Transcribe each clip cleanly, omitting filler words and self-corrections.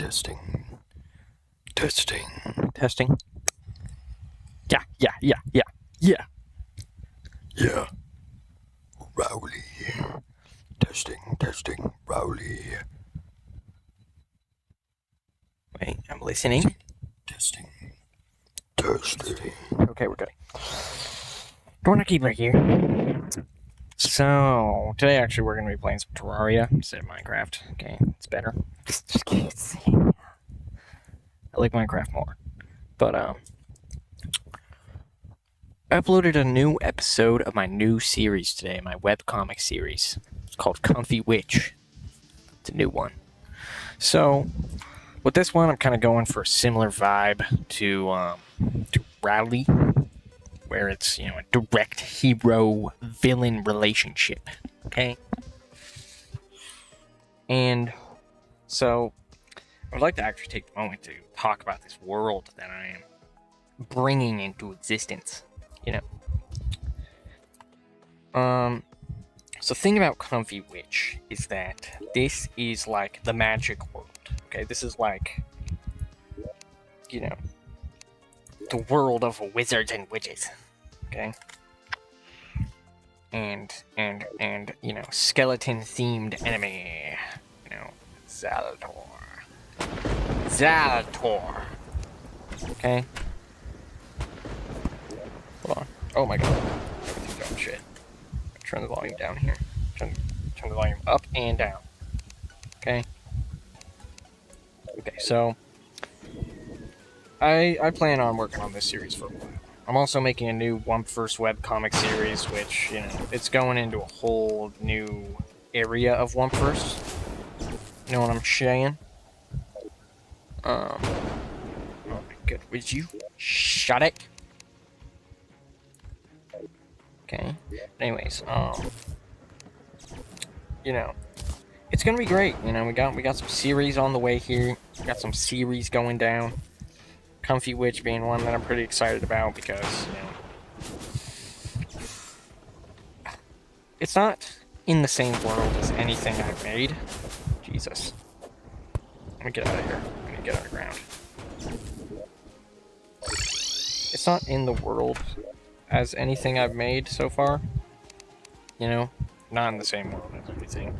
Testing. Testing. Testing. Yeah. Yeah. Rowley. Testing. Rowley. Wait, I'm listening. Testing. Okay, we're good. Dorn Keeper here. So, today actually we're going to be playing some Terraria instead of Minecraft. Okay, it's better. Just kidding. I like Minecraft more. But, I uploaded a new episode of my new series today, my webcomic series. It's called Comfy Witch. It's a new one. So, with this one, I'm kind of going for a similar vibe to Rowley, where it's, a direct hero-villain relationship, okay? And so, I would like to actually take the moment to talk about this world that I am bringing into existence, So the thing about Comfy Witch is that this is like the magic world, okay? This is like, the world of wizards and witches, okay? And skeleton-themed enemy, Zalator, okay? Hold on. Oh my god. Everything's going shit. Turn the volume down here. Turn the volume up and down. Okay? Okay, so I plan on working on this series for a while. I'm also making a new First webcomic series, which, it's going into a whole new area of First. You know what I'm saying? Oh my god, would you shut it? Okay. Anyways, it's gonna be great. We got some series on the way here. We got some series going down. Comfy Witch being one that I'm pretty excited about because, it's not in the same world as anything I've made. Jesus. Let me get out of here. Let me get underground. It's not in the world as anything I've made so far. Not in the same world as anything.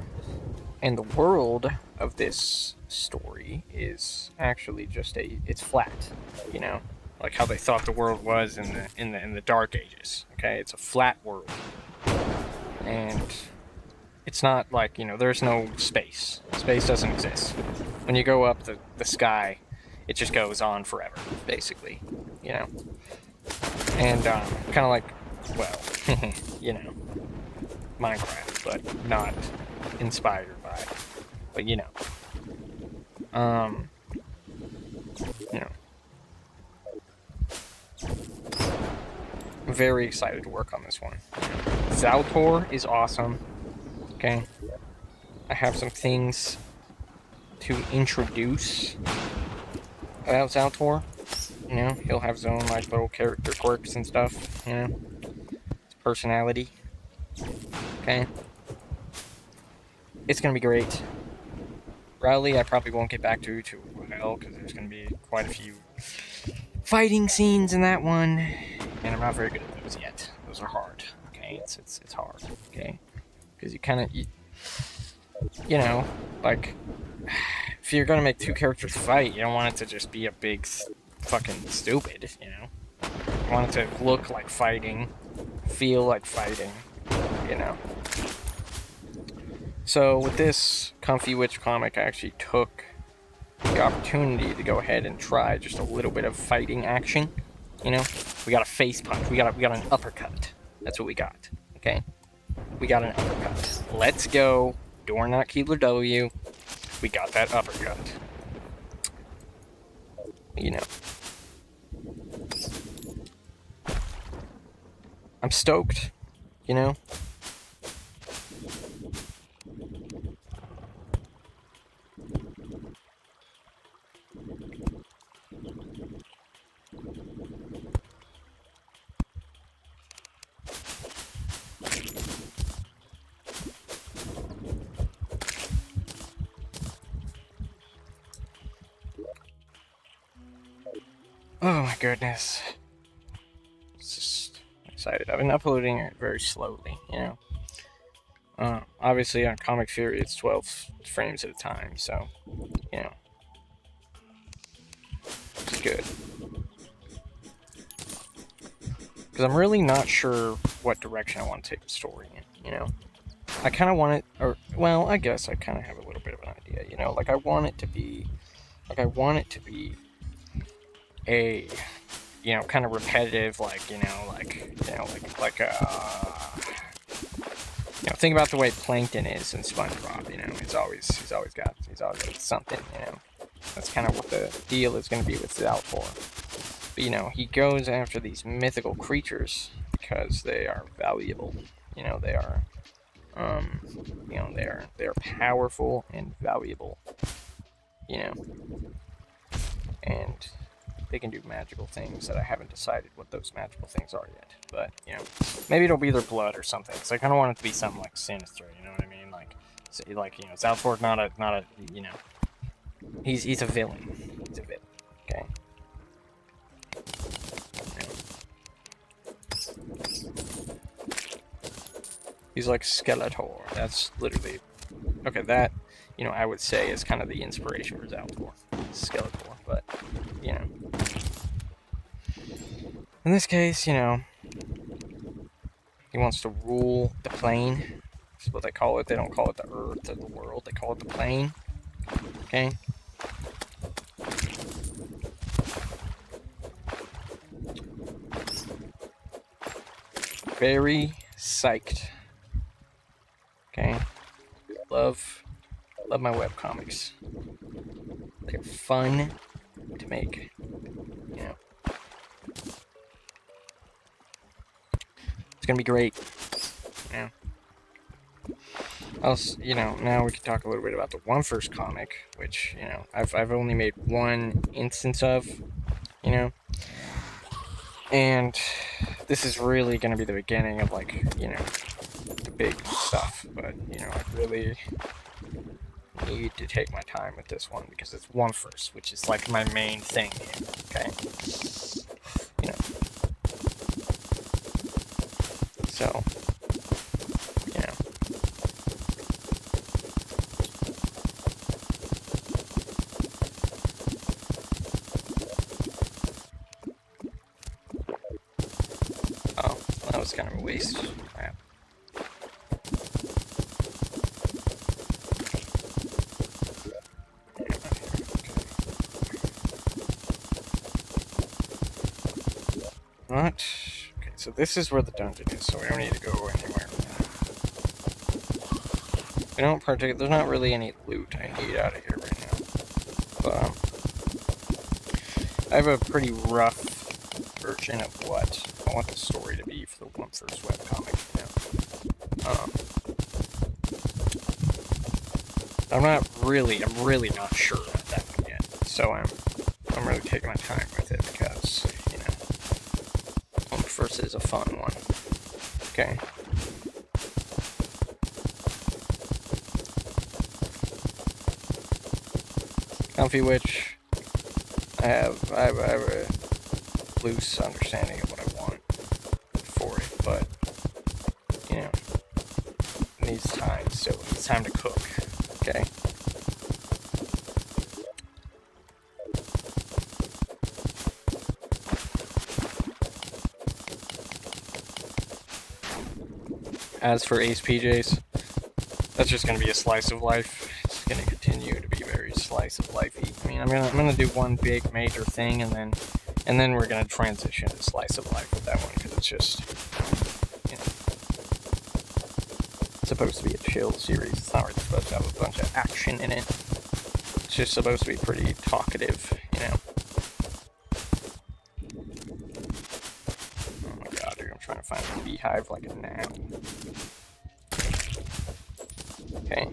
And the world of this story is actually just it's flat, like how they thought the world was in the Dark Ages. Okay, it's a flat world, and it's not like there's no space. Space doesn't exist. When you go up the sky, it just goes on forever, basically, and kind of like, well, Minecraft, but not inspired by, but I'm very excited to work on this one. Zalator is awesome. Okay, I have some things to introduce about Zalator. He'll have his own like little character quirks and stuff. His personality. Okay. It's gonna be great. Rowley, I probably won't get back to too well because there's gonna be quite a few fighting scenes in that one, and I'm not very good at those yet. Those are hard. Okay, it's hard. Okay, because like if you're gonna make two characters fight, you don't want it to just be a big fucking stupid. You want it to look like fighting, feel like fighting. So with this Comfy Witch comic, I actually took the opportunity to go ahead and try just a little bit of fighting action. We got a face punch. We got an uppercut. That's what we got. Okay, we got an uppercut. Let's go, Dorn Keeler W. We got that uppercut. I'm stoked. Oh my goodness. It's just excited. I've been uploading it very slowly, you know. Obviously on Comic Fury it's 12 frames at a time, so, you know. It's good. Because I'm really not sure what direction I want to take the story in, you know. I kind of want it, or, well, I guess I kind of have a little bit of an idea, you know. Like, I want it to be a, you know, kind of repetitive, like, you know, you know, think about the way Plankton is in SpongeBob, you know. He's always got something, you know. That's kind of what the deal is going to be with Zaltor. But, you know, he goes after these mythical creatures because they are valuable. You know, they are, you know, they're powerful and valuable. You know, and they can do magical things that I haven't decided what those magical things are yet. But, you know, maybe it'll be their blood or something. Because I kind of want it to be something like sinister. You know what I mean? Like, you know, Zaltor not a, you know, he's a villain. He's a villain. Okay. He's like Skeletor. That's literally, okay, that, you know, I would say is kind of the inspiration for Zaltor. Skeletor, but, you know. In this case, you know, he wants to rule the plane. That's what they call it. They don't call it the earth or the world. They call it the plane. Okay? Very psyched. Okay? Love my webcomics. They're fun to make. You know. It's gonna be great. Yeah. Also, you know, now we can talk a little bit about the One First comic, which, you know, I've only made one instance of, you know. And this is really gonna be the beginning of, like, you know, the big stuff. But, you know, I really need to take my time with this one because it's One First, which is like my main thing here, okay? You know. So, you know. Oh, that was kind of a waste. Crap. What? Okay, so this is where the dungeon is, so we don't need to go anywhere. We don't partake. There's not really any loot I need out of here right now. But, I have a pretty rough version of what I want the story to be for the One First webcomic. You know? I'm really not sure about that one yet. So I'm really taking my time with it because, you know, One First is a fun one. Okay. Comfy Witch. I have a loose understanding of what I want for it, but, you know, it needs time still. It needs time to cook, okay? As for Ace PJs, that's just going to be a slice of life. It's going to continue to be very slice of lifey. I mean, I'm gonna do one big major thing, and then we're gonna transition to slice of life with that one because it's just, you know, it's supposed to be a chill series. It's not really supposed to have a bunch of action in it. It's just supposed to be pretty talkative, you know. Oh my god, dude! I'm trying to find a beehive like a now. Okay.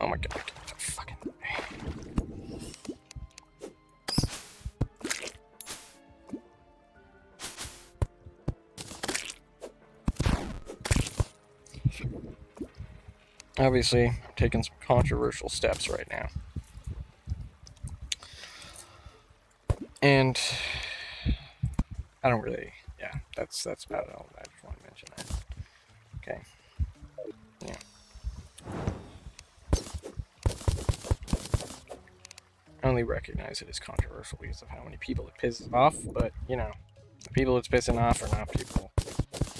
Oh my god, fucking. Obviously, I'm taking some controversial steps right now. And I don't really, yeah, that's about all. I just want to mention that. Okay. Yeah. I only recognize it as controversial because of how many people it pisses off, but, you know, the people it's pissing off are not people I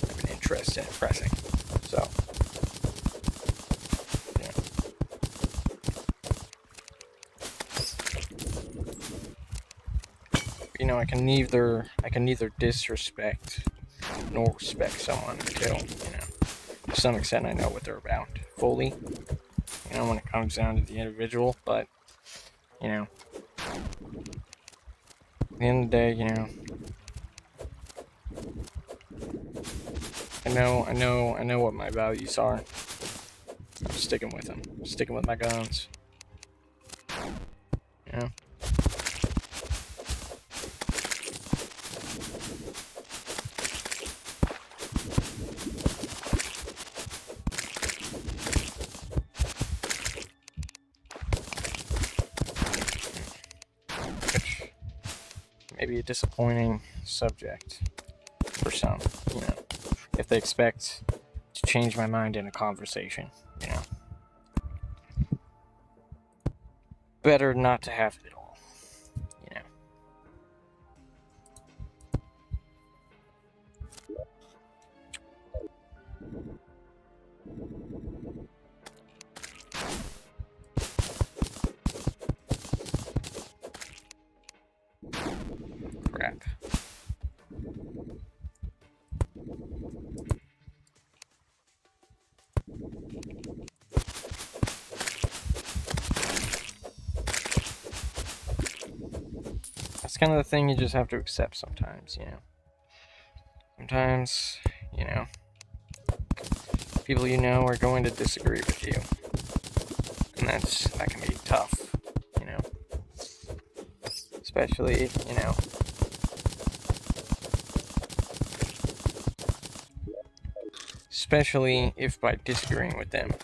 have an interest in impressing. So, yeah. You know, I can neither disrespect nor respect someone until, you know, to some extent I know what they're about fully. You know, when it comes down to the individual, but, you know, at the end of the day, you know, I know what my values are. I'm sticking with them. I'm sticking with my guns. You know? Which may be a disappointing subject for some, you know. If they expect to change my mind in a conversation, you know. Better not to have it all, you know. Crap. That's kind of the thing you just have to accept sometimes, you know. Sometimes, you know, people you know are going to disagree with you. And that can be tough, you know. Especially, you know, especially if by disagreeing with them,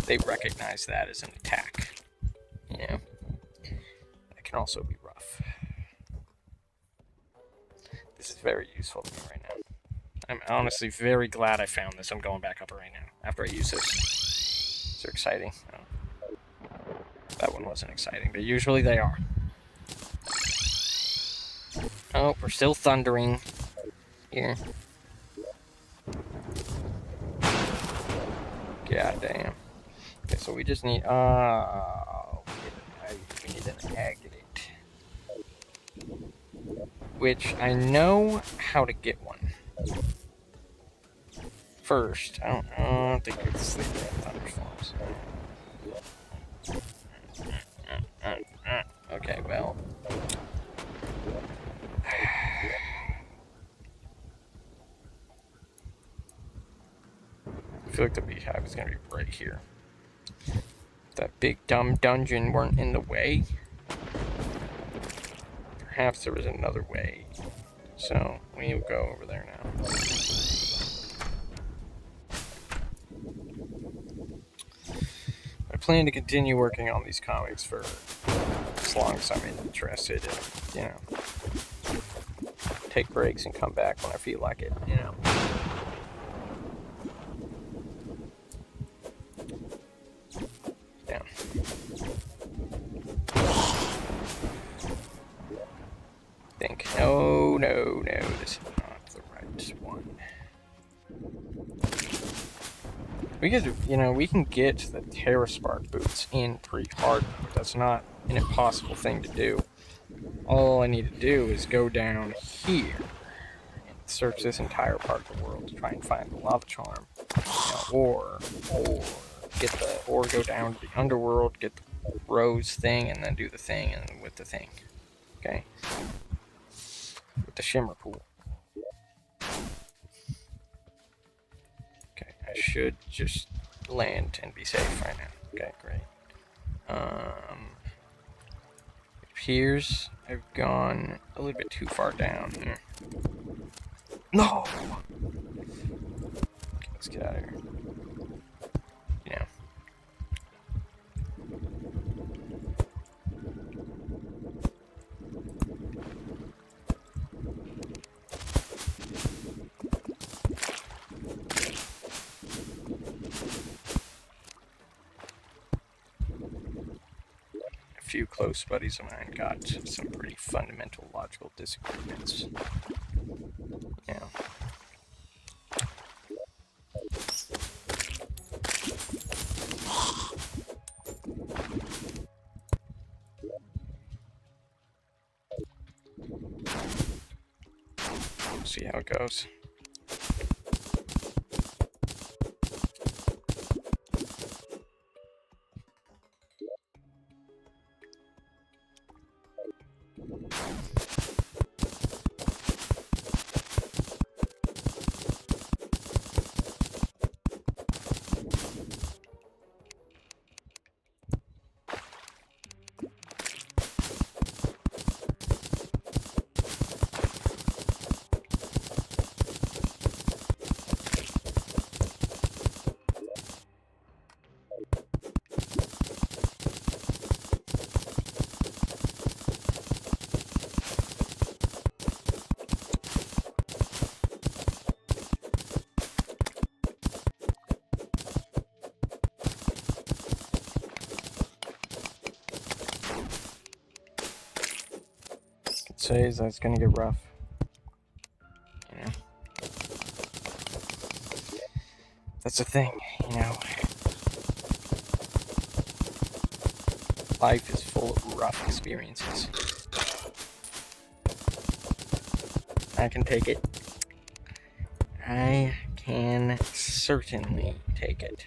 they recognize that as an attack. You know, that can also be rough. This is very useful to me right now. I'm honestly very glad I found this. I'm going back up right now after I use this. They're exciting. Oh, that one wasn't exciting, but usually they are. Oh, we're still thundering here. God damn. Okay, so we just need. We need an agate. Which I know how to get one. First, I don't think it's sleeping in thunderstorms. Okay, well. I feel like the beehive is gonna be right here. If that big dumb dungeon weren't in the way, perhaps there was another way. So we will go over there now. I plan to continue working on these comics for as long as I'm interested in, you know, take breaks and come back when I feel like it, you know. Down. Think. No, this is not the right one. We can get the Terra Spark boots in pretty hard. That's not an impossible thing to do. All I need to do is go down here and search this entire part of the world to try and find the lava charm, you know, or go down to the underworld, get the rose thing, and then do the thing, and with the thing, okay, with the shimmer pool. Okay, I should just land and be safe right now. Okay, great. It appears I've gone a little bit too far down here. No! Okay, let's get out of here. You know, few close buddies of mine got some pretty fundamental logical disagreements. Yeah. See how it goes. Says that's gonna get rough. You know, that's the thing. You know, life is full of rough experiences. I can take it. I can certainly take it.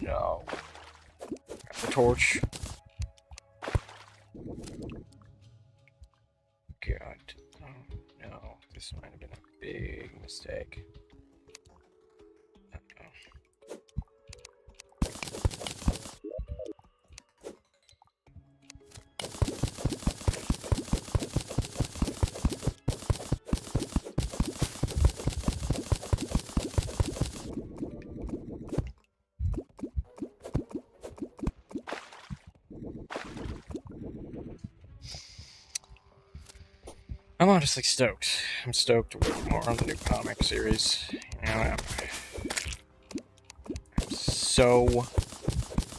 No. Got the torch. God. Oh no. This might have been a big mistake. Uh-oh. I'm honestly stoked. I'm stoked to work more on the new comic series. You know, I'm so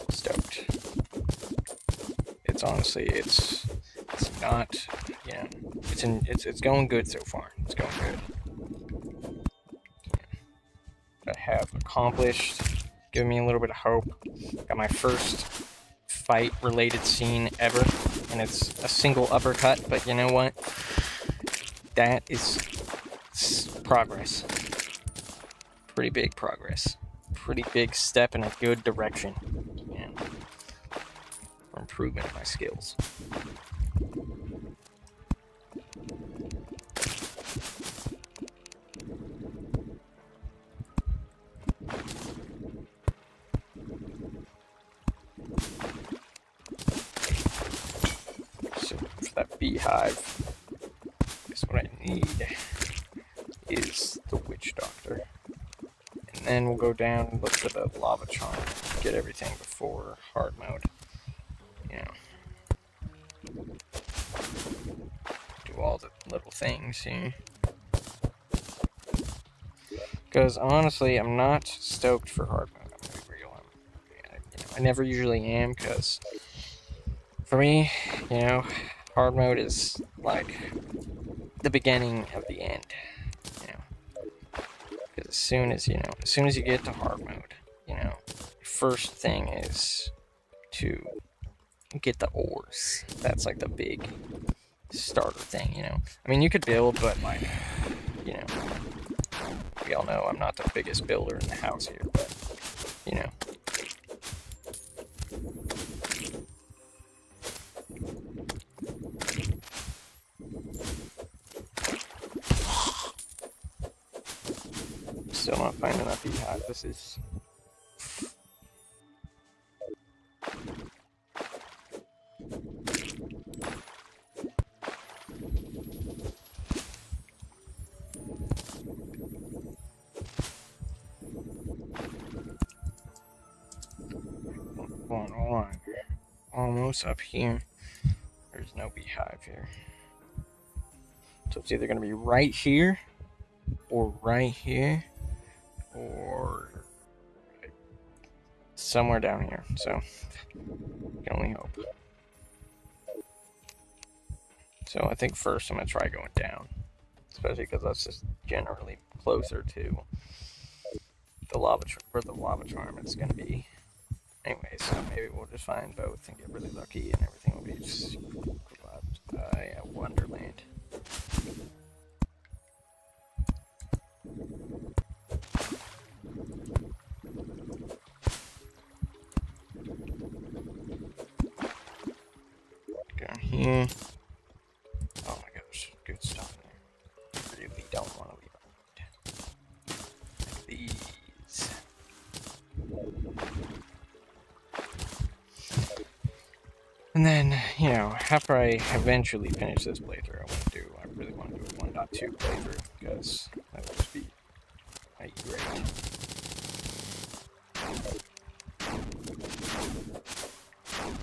stoked. It's honestly, it's not, you know, it's going good so far. It's going good. What I have accomplished, giving me a little bit of hope. Got my first fight-related scene ever, and it's a single uppercut. But you know what? That is progress. Pretty big progress. Pretty big step in a good direction. Yeah. For improvement of my skills. So for that beehive, what I need is the witch doctor, and then we'll go down and look for the lava charm, get everything before hard mode. You know, do all the little things here. Because honestly, I'm not stoked for hard mode. I'm gonna be real. I never usually am, because for me, you know, hard mode is like the beginning of the end, you know, because as soon as you get to hard mode, you know, first thing is to get the ores. That's like the big starter thing, you know. I mean, you could build, but like, you know, we all know I'm not the biggest builder in the house here, but you know. Still not finding that beehive. This is... close up here. There's no beehive here. So it's either going to be right here, or right here, or somewhere down here. So, I can only hope. So I think first I'm going to try going down. Especially because that's just generally closer to the lava, where the lava charm is going to be. Anyway, so maybe we'll just find both and get really lucky and everything will be just yeah, Wonderland. Down here. Oh my gosh, good stuff in there. Really don't want to leave it. These. And then, you know, after I eventually finish this playthrough, I really want to do a 1.2 playthrough, because that would just be great.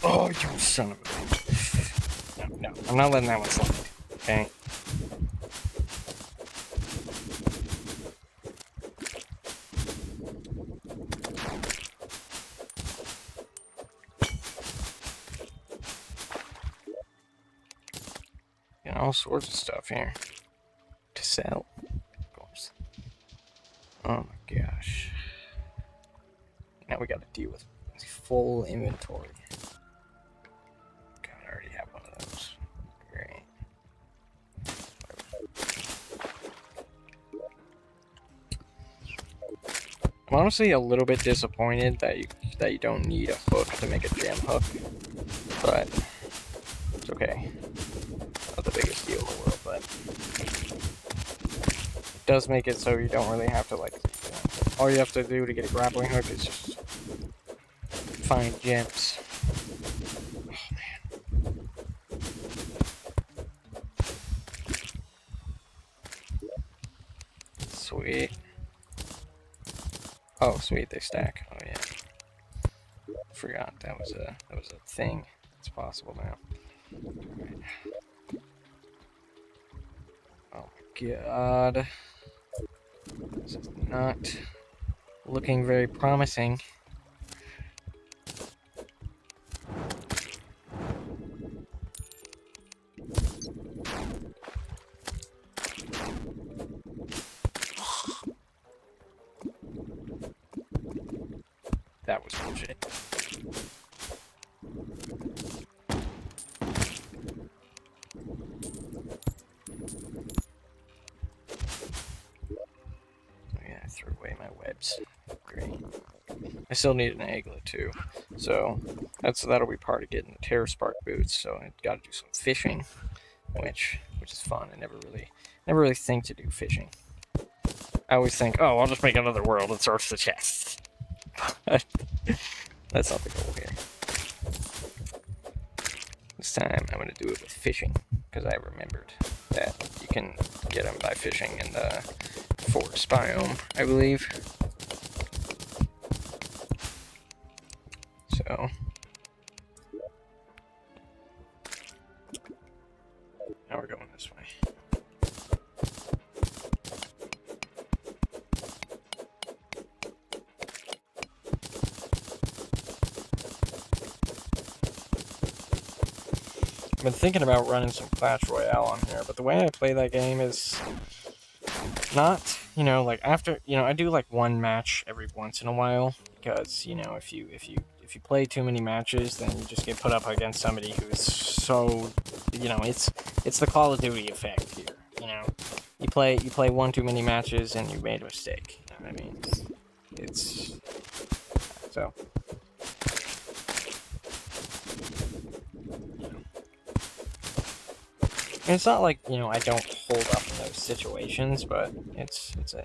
Oh, you son of a bitch. No, I'm not letting that one slide, okay? And all sorts of stuff here to sell, of course. Oh my gosh. Now we gotta deal with full inventory. God, I already have one of those. Great. I'm honestly a little bit disappointed that you don't need a hook to make a gem hook, but it's okay. Not the biggest deal in the world, but it does make it so you don't really have to, like, all you have to do to get a grappling hook is just find gems. Oh man. Sweet. Oh sweet, they stack. Oh yeah. Forgot that was a thing. It's possible now. Right. Oh my god. This is not looking very promising. That was bullshit. I threw away my webs. Great. I still need an egglet too, so that'll be part of getting the Terror Spark boots. So I got to do some fishing, which is fun. I never really think to do fishing. I always think, oh, I'll just make another world and search the chests. But that's not the goal here. This time I'm gonna do it with fishing, because I remembered that you can get them by fishing in the forest biome, I believe. So now we're going this way. I've been thinking about running some Clash Royale on here, but the way I play that game is not, you know, like after, you know, I do like one match every once in a while, because, you know, if you play too many matches, then you just get put up against somebody who is so, you know, it's the Call of Duty effect here, you know. You play one too many matches and you made a mistake. You know what I mean? It's so. And it's not like, you know, I don't hold up in those situations, but it's a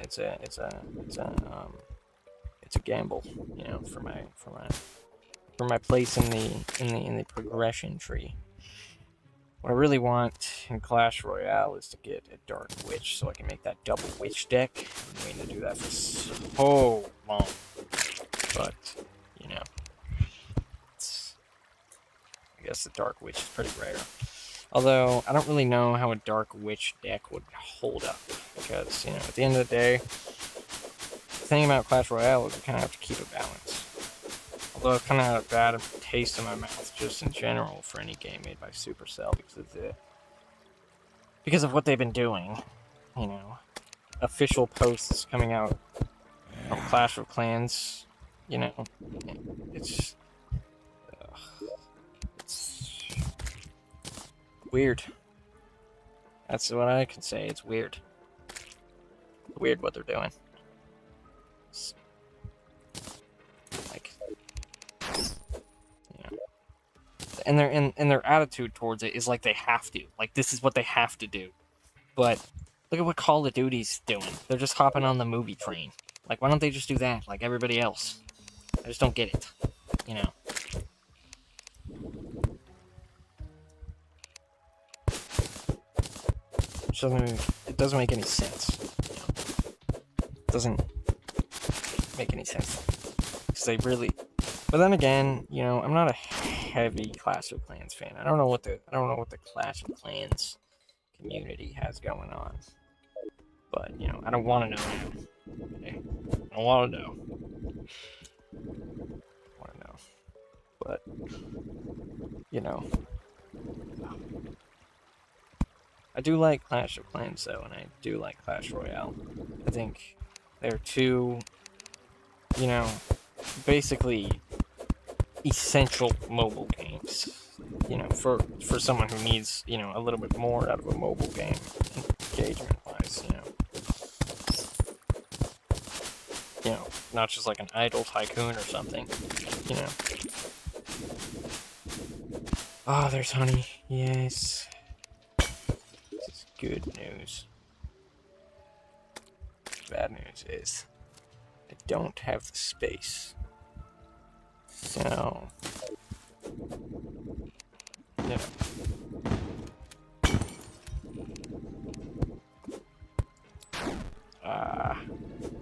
gamble, you know, for my place in the progression tree. What I really want in Clash Royale is to get a Dark Witch, so I can make that double witch deck. I'm waiting to do that for so long, but you know, guess the Dark Witch is pretty rare. Although, I don't really know how a Dark Witch deck would hold up. Because, you know, at the end of the day, the thing about Clash Royale is you kind of have to keep it balanced. Although I've kind of had a bad taste in my mouth just in general for any game made by Supercell because of what they've been doing. You know, official posts coming out from Clash of Clans. You know, it's weird. That's what I can say. It's weird. Weird what they're doing. It's like, you know, and their attitude towards it is like they have to. Like this is what they have to do. But look at what Call of Duty's doing. They're just hopping on the movie train. Like why don't they just do that like everybody else? I just don't get it. You know. It doesn't make any sense. You know? It doesn't make any sense. Because they really. But then again, you know, I'm not a heavy Clash of Clans fan. I don't know what the Clash of Clans community has going on. But you know, I don't want to know now. Okay? I don't want to know. But you know. I do like Clash of Clans, though, and I do like Clash Royale. I think they're two, you know, basically essential mobile games. You know, for someone who needs, you know, a little bit more out of a mobile game, engagement-wise, you know. You know, not just like an idle tycoon or something, you know. Oh, there's honey. Yes. Good news. Bad news is I don't have the space. So yeah.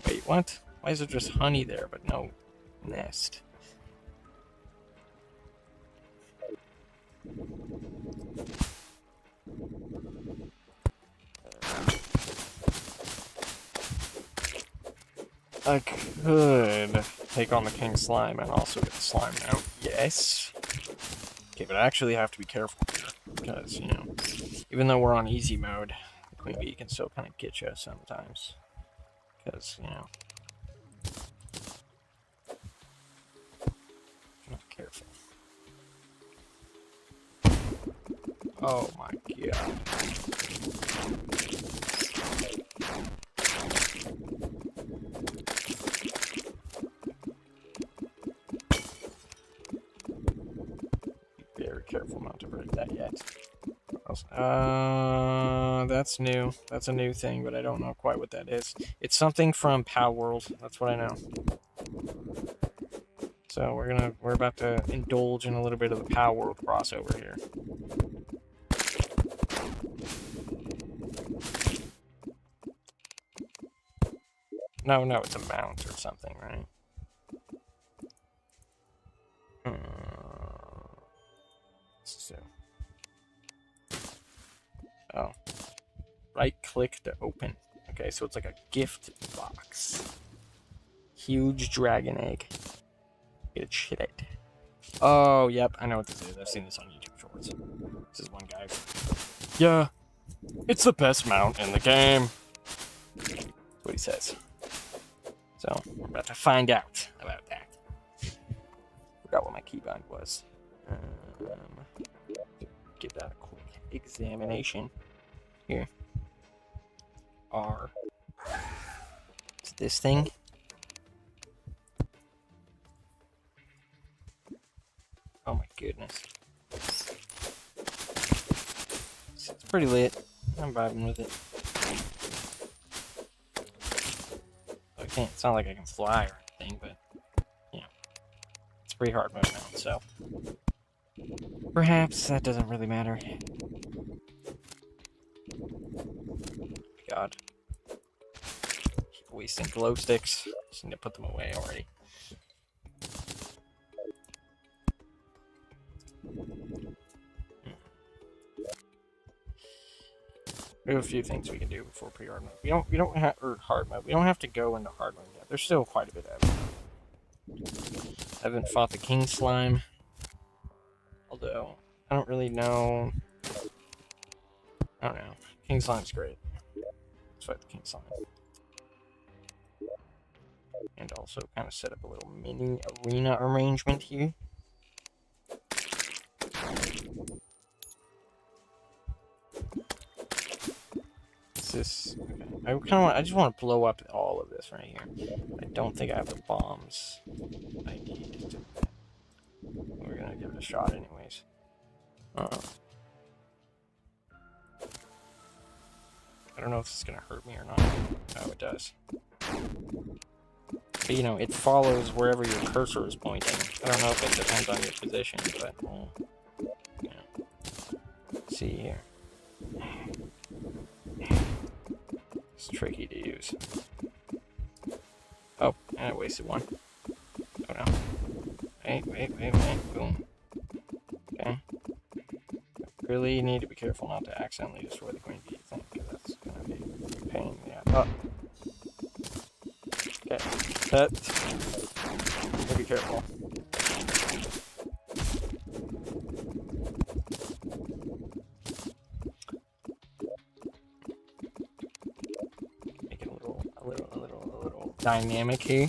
Wait, what? Why is there just honey there but no nest? I could take on the King Slime and also get the slime out. Yes. Okay, but I actually have to be careful here. Because, you know, even though we're on easy mode, the Queen Bee can still kind of get you sometimes. Because, you know. I'm not careful. Oh my god. Careful not to break that yet. That's new. That's a new thing, but I don't know quite what that is. It's something from Pow World. That's what I know. So we're about to indulge in a little bit of the Pow World crossover here. No, it's a mount or something, right? So, oh, right click to open. Okay, so it's like a gift box. Huge dragon egg. Get a shit it. Oh, yep, I know what this is. I've seen this on YouTube Shorts. This is one guy. Yeah, it's the best mount in the game. That's what he says. So, we're about to find out about that. Forgot what my keybind was. Give that a quick examination. Here. R. It's this thing. Oh my goodness. It's pretty lit. I'm vibing with it. I can't. It's not like I can fly or anything, but you know, it's pretty hard mode now. So perhaps that doesn't really matter. God, keep wasting glow sticks. Just need to put them away already. We have a few things we can do before pre-hard mode. We don't have or hard mode. We don't have to go into hard mode yet. There's still quite a bit of it. I haven't fought the king slime, although I don't really know. I don't know. King slime's great. Let's fight the king slime, and also kind of set up a little mini arena arrangement here. This okay. I just want to blow up all of this right here. I don't think I have the bombs I need to. We're gonna give it a shot anyways. I don't know if this is gonna hurt me or not. Oh, it does. But you know, it follows wherever your cursor is pointing. I don't know if it depends on your position, but yeah. Let's see here. It's tricky to use. Oh, and I wasted one. Oh no. Wait. Boom. Okay. Really need to be careful not to accidentally destroy the green bee thing, because that's gonna be a pain. Yeah. Oh. Okay. Be careful. Make it a little dynamic here.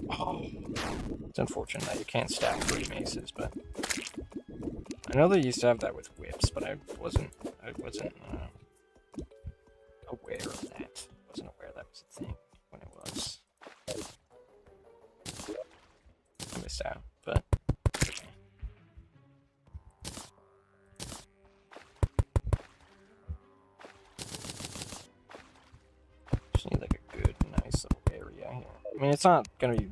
Oh. It's unfortunate that you can't stack 3 maces, but I know they used to have that with whips, but I wasn't aware of that. I wasn't aware that was a thing when it was. I missed out, but okay. Just need like a good, nice little area here. I mean, it's not gonna be.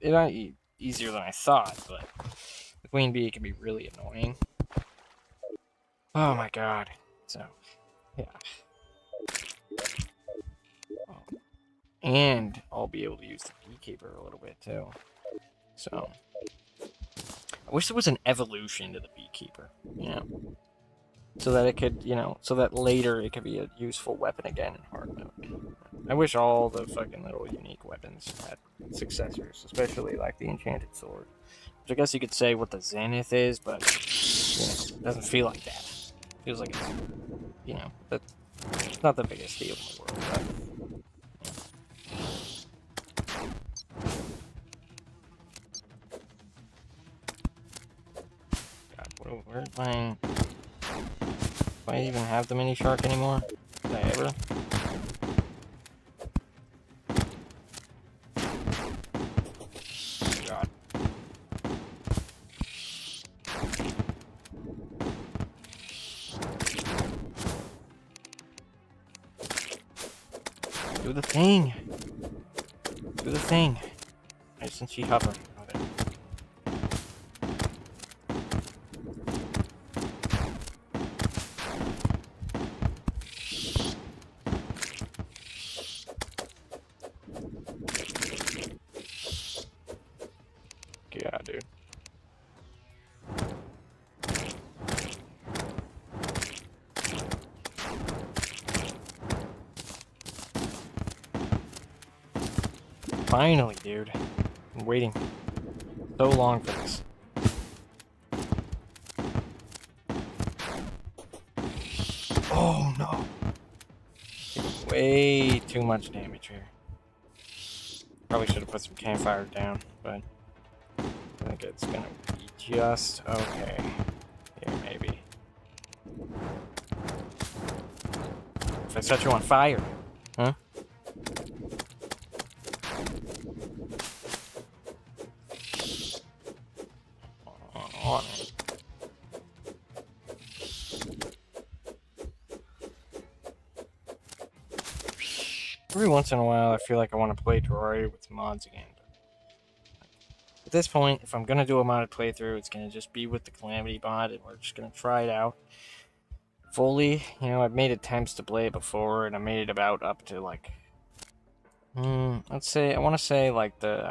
It might be easier than I thought, but the queen bee can be really annoying. Oh my god. So, yeah. Oh. And I'll be able to use the beekeeper a little bit too. So, I wish there was an evolution to the beekeeper, you know? So that it could, you know, so that later it could be a useful weapon again in hard mode. I wish all the fucking little unique weapons had successors, especially like the enchanted sword. Which I guess you could say what the zenith is, but you know, it doesn't feel like that. It feels like it's, you know, that's not the biggest deal in the world, but God, where's my... Do I even have the mini shark anymore? Did I ever? God. Do the thing! Do the thing! Why isn't she hovering? Okay. Yeah, dude. Finally, dude. I'm waiting so long for this. Oh no. Way too much damage here. Probably should have put some campfire down, but I think it's gonna be just okay. Here, maybe. If I set you on fire, huh? On it. Every once in a while, I feel like I want to play Terraria with mods again. At this point, if I'm going to do a modded playthrough, it's going to just be with the Calamity mod, and we're just going to try it out fully. You know, I've made attempts to play it before, and I made it about up to, like, let's say, I want to say, like, the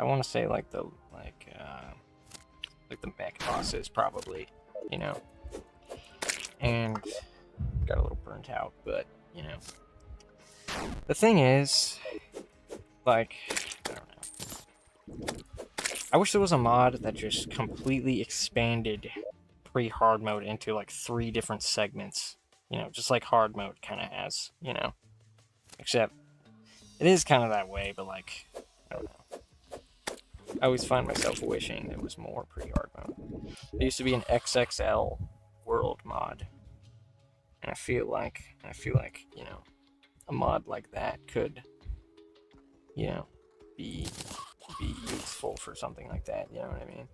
mech bosses, probably, you know. and got a little burnt out, but, you know. The thing is, like, I don't know. I wish there was a mod that just completely expanded pre-hard mode into, like, 3 different segments. You know, just like hard mode kind of has, you know. Except, it is kind of that way, but, like, I don't know. I always find myself wishing there was more pre-hard mode. There used to be an XXL world mod. And I feel like, you know, a mod like that could, you know, be useful for something like that, you know what I mean?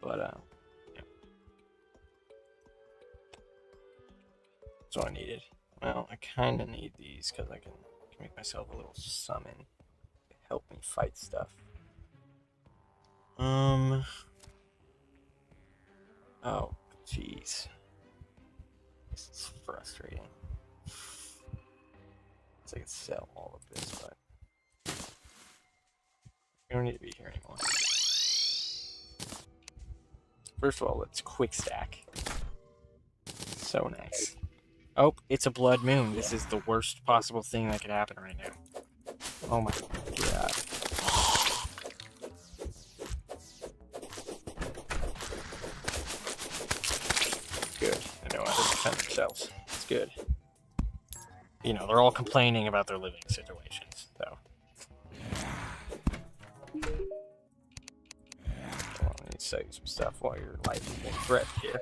But, yeah. That's what I needed. Well, I kind of need these because I can make myself a little summon to help me fight stuff. Oh, jeez. This is frustrating. I could sell all of this, but we don't need to be here anymore. First of all, let's quick stack. So nice. Oh, it's a blood moon. This is the worst possible thing that could happen right now. Oh my god. Good. I know how to defend themselves. It's good. You know, they're all complaining about their living situations, so. Well, I need to sell you some stuff while your life is being threatened here.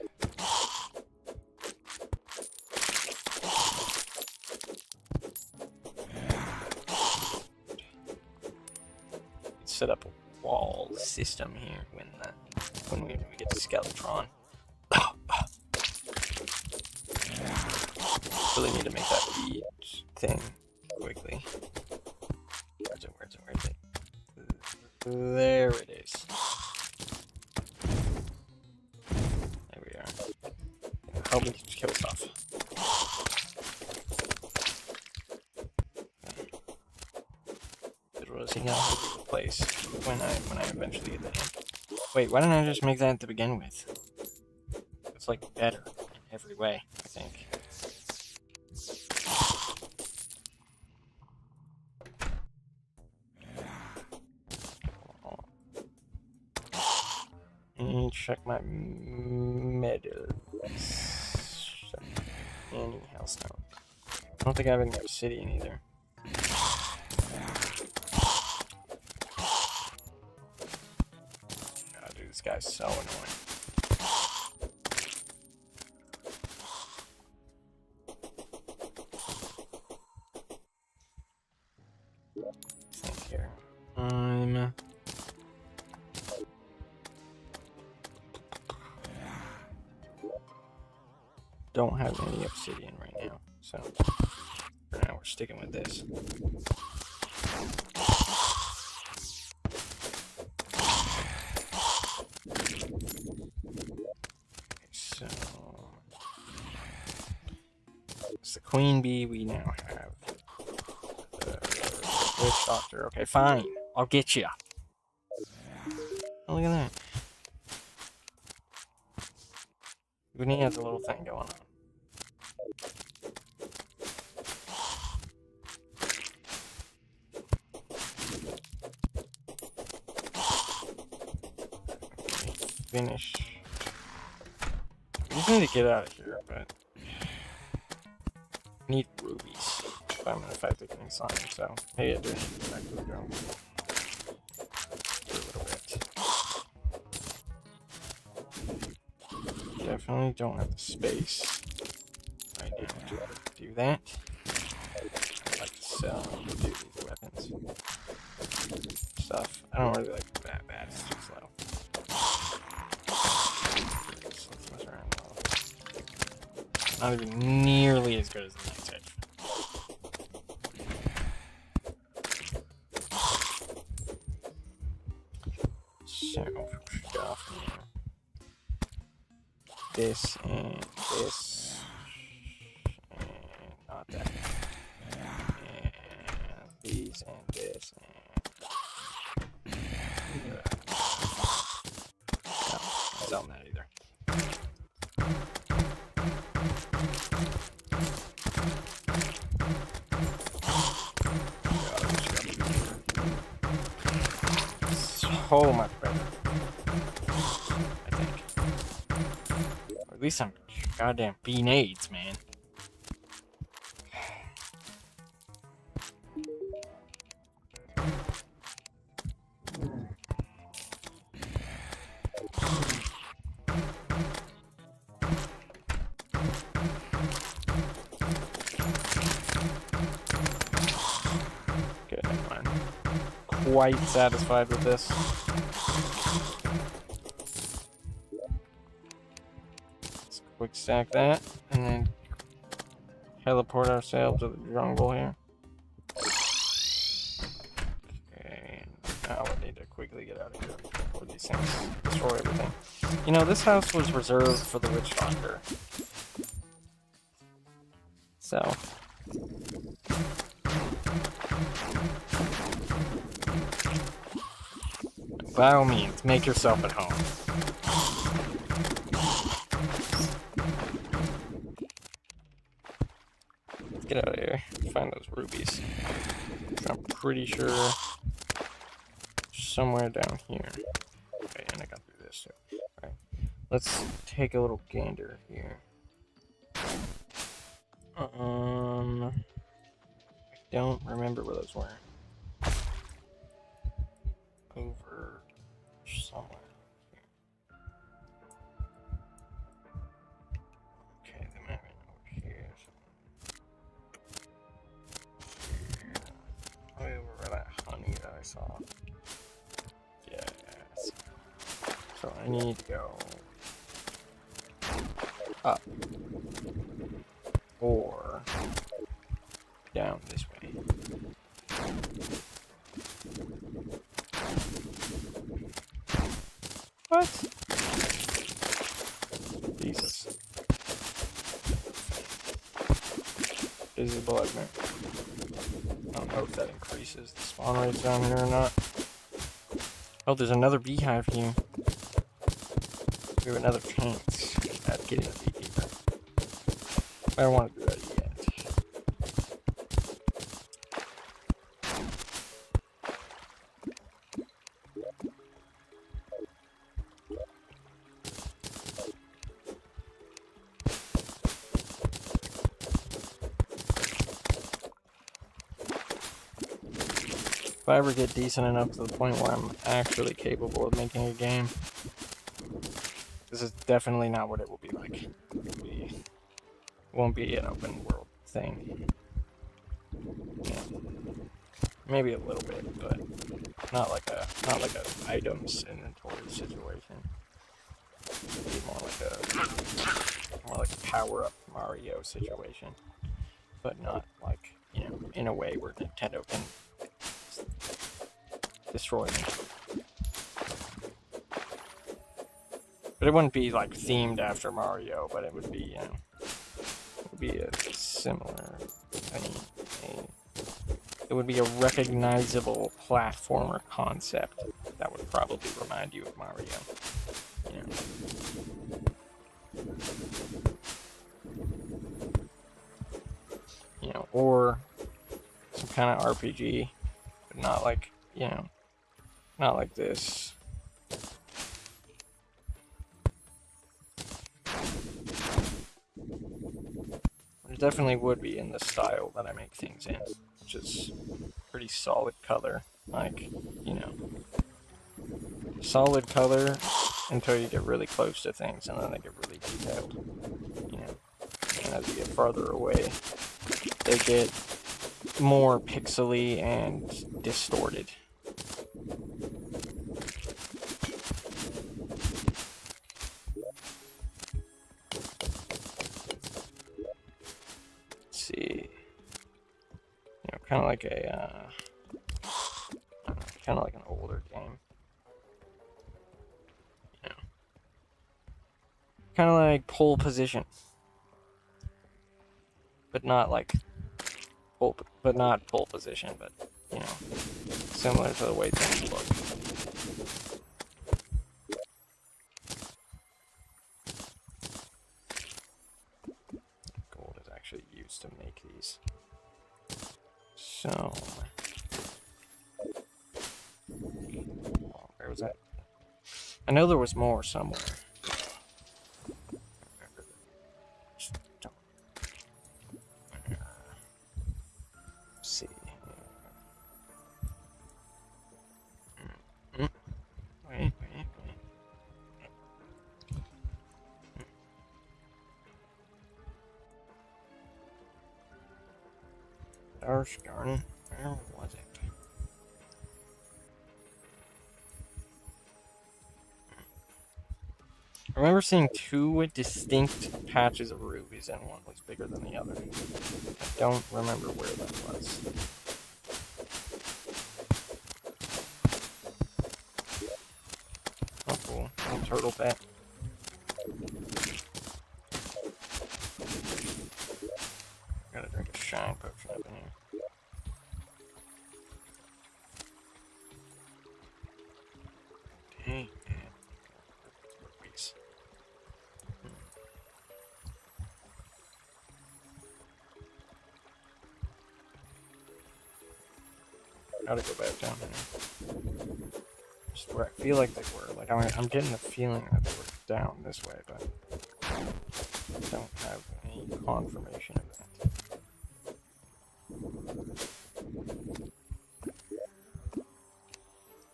Set up a wall system here when we get to Skeletron. Really need to make that bead thing quickly. Where's it? There it is. There we are. Help me kill stuff. Was he gonna have a place when I eventually get that in? Wait, why didn't I just make that to begin with? It's like better in every way, I think. Check my medals. Any hellstone. I don't think I have any obsidian either. God, dude, this guy's so annoying. Think here. Don't have any obsidian right now, so for now we're sticking with this. Okay, so it's the queen bee we now have. The witch doctor. Okay, fine. I'll get you. Oh, look at that. We have the little thing going on. Finish. We just need to get out of here, but I need rubies if I'm gonna fight the king slime, so maybe I do need to get back to the drum for a little bit. Definitely don't have the space right now to do that. I'd like to sell and do these weapons. Stuff. I don't really like that bad, it's too slow. Not even nearly as good as the Night's Edge. So, get off here. This and this. And not that. And these and this. And hole much better. I think. Or at least some goddamn grenades, man. Okay, never mind. Quite satisfied with this. Let's quick stack that, and then teleport ourselves to the jungle here. Okay, now we need to quickly get out of here before these things destroy everything. You know, this house was reserved for the witch doctor. So. By all means, make yourself at home. Let's get out of here. Find those rubies. I'm pretty sure somewhere down here. Okay, and I got through this too. Alright. Let's take a little gander here. I don't remember where those were. Over somewhere here. Okay, they might have been over here. Over where that honey that I saw. Yes. So I need to go up or down this way. What? Jesus. This is blood, man. I don't know if that increases the spawn rates down here or not. Oh, there's another beehive here. We have another chance at getting a beekeeper. I don't want to do that yet. If I ever get decent enough to the point where I'm actually capable of making a game, this is definitely not what it will be like. It won't be an open world thing. Yeah. Maybe a little bit, but not like a items inventory situation. Maybe more like a power up Mario situation, but not like, you know, in a way where Nintendo can destroy me. But it wouldn't be like themed after Mario, but it would be, you know, it would be a similar thing. It would be a recognizable platformer concept that would probably remind you of Mario. You know. You know, or some kind of RPG, but not like, you know, not like this. It definitely would be in the style that I make things in, which is pretty solid color. Like, you know, solid color until you get really close to things, and then they get really detailed. You know, and as you get farther away, they get more pixely and distorted. See, you know, kind of like a, kind of like an older game. You know, kind of like pole position, but not like pole, but not pole position, but you know, similar to the way things look. Gold is actually used to make these. So, where was that? I know there was more somewhere. Let's see. Wait. Gosh darn, where was it? I remember seeing two distinct patches of rubies, and one was bigger than the other. I don't remember where that was. Oh, cool. Little turtle pet. Gotta drink a shine potion up in here. Dang, man. Rubies. Gotta go back down there. Just where I feel like they were. Like, I'm getting the feeling that they were down this way, but I don't have any confirmation of that.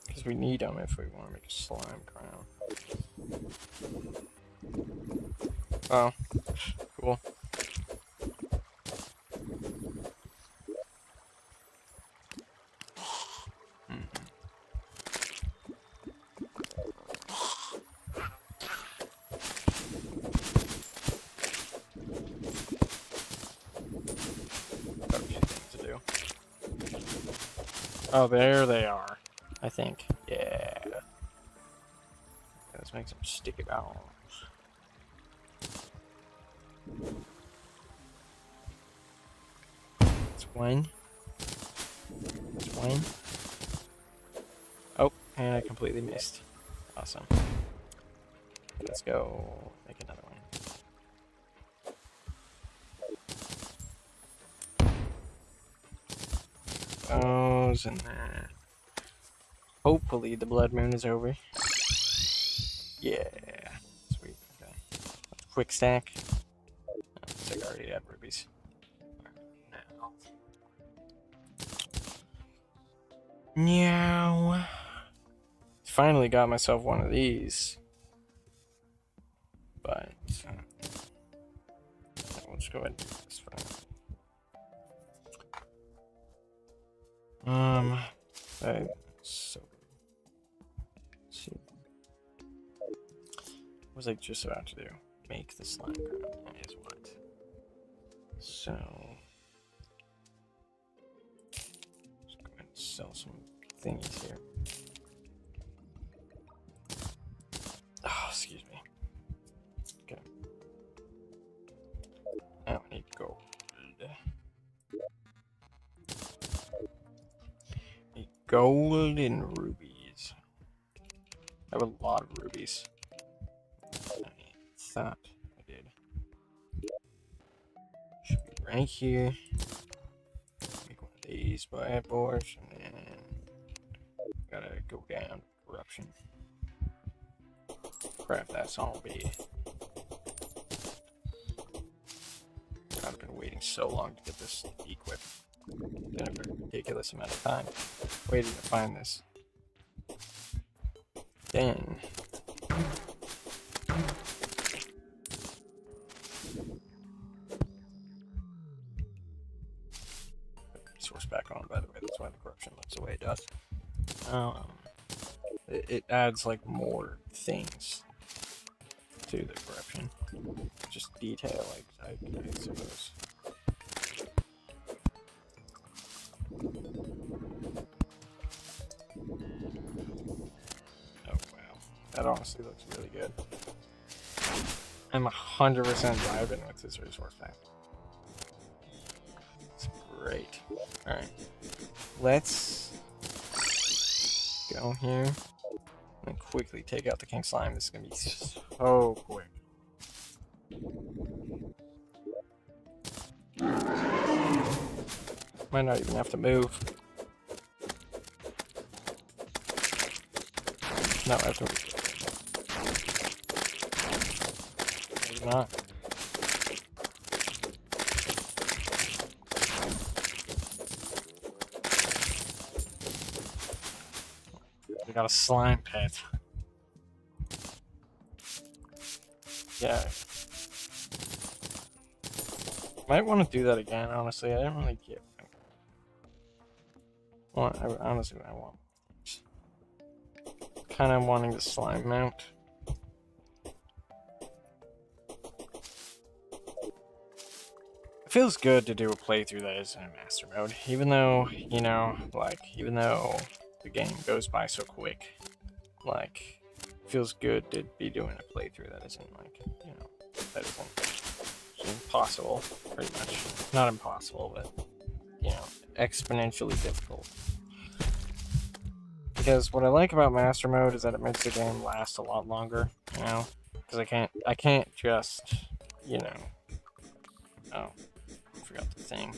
Because we need them if we want to make a slime crown. Oh, cool. Oh, there they are. I think. Yeah. Let's make some sticky bones. That's one. That's one. Oh, and I completely missed. Awesome. Let's go make another one. Those and that. Hopefully the blood moon is over. Yeah. Sweet. Okay. Quick stack. I think I already had rubies. Now. Finally got myself one of these. But we'll just go ahead and do this for now. So let's see. What was I just about to do? Make the slime crown is what. So let's go ahead and sell some thingies here. Oh, excuse me. Okay. Now I need gold. Gold and rubies. I have a lot of rubies. I thought I did. Should be right here. Make one of these by boards, and then gotta go down corruption. Crap, that's all be. I've been waiting so long to get this equipped. Been a ridiculous amount of time waiting to find this. Then resource back on, by the way. That's why the corruption looks the way it does. It adds like more things to the corruption. Just detail, like I suppose. That honestly looks really good. I'm 100% vibing with this resource pack. It's great. Alright. Let's go here and quickly take out the king slime. This is going to be so quick. Might not even have to move. No, that's what maybe not. We got a slime pit. Yeah. Might want to do that again, honestly. I didn't really get. Well, honestly, I want. Kind of wanting the slime mount. It feels good to do a playthrough that is in a master mode, even though, you know, like, even though the game goes by so quick, like, it feels good to be doing a playthrough that isn't, like, you know, that isn't impossible, pretty much. Not impossible, but, you know, exponentially difficult. Because what I like about master mode is that it makes the game last a lot longer, you know, because I can't just, you know, oh, I forgot the thing.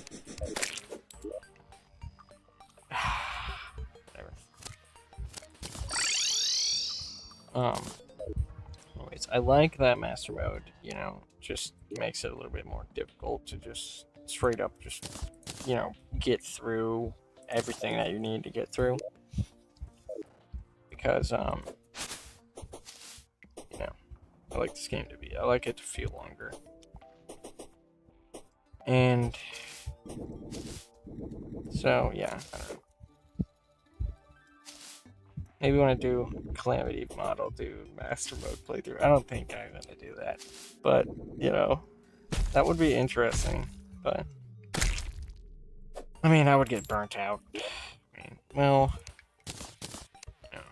Whatever. Anyways, I like that master mode, you know, just makes it a little bit more difficult to just straight up just, you know, get through everything that you need to get through. Because, you know, I like this game to be, I like it to feel longer. And so, yeah, I don't know. Maybe when I do Calamity mod, I'll do Master Mode playthrough. I don't think I'm gonna do that, but you know, that would be interesting. But I mean, I would get burnt out. I mean, well,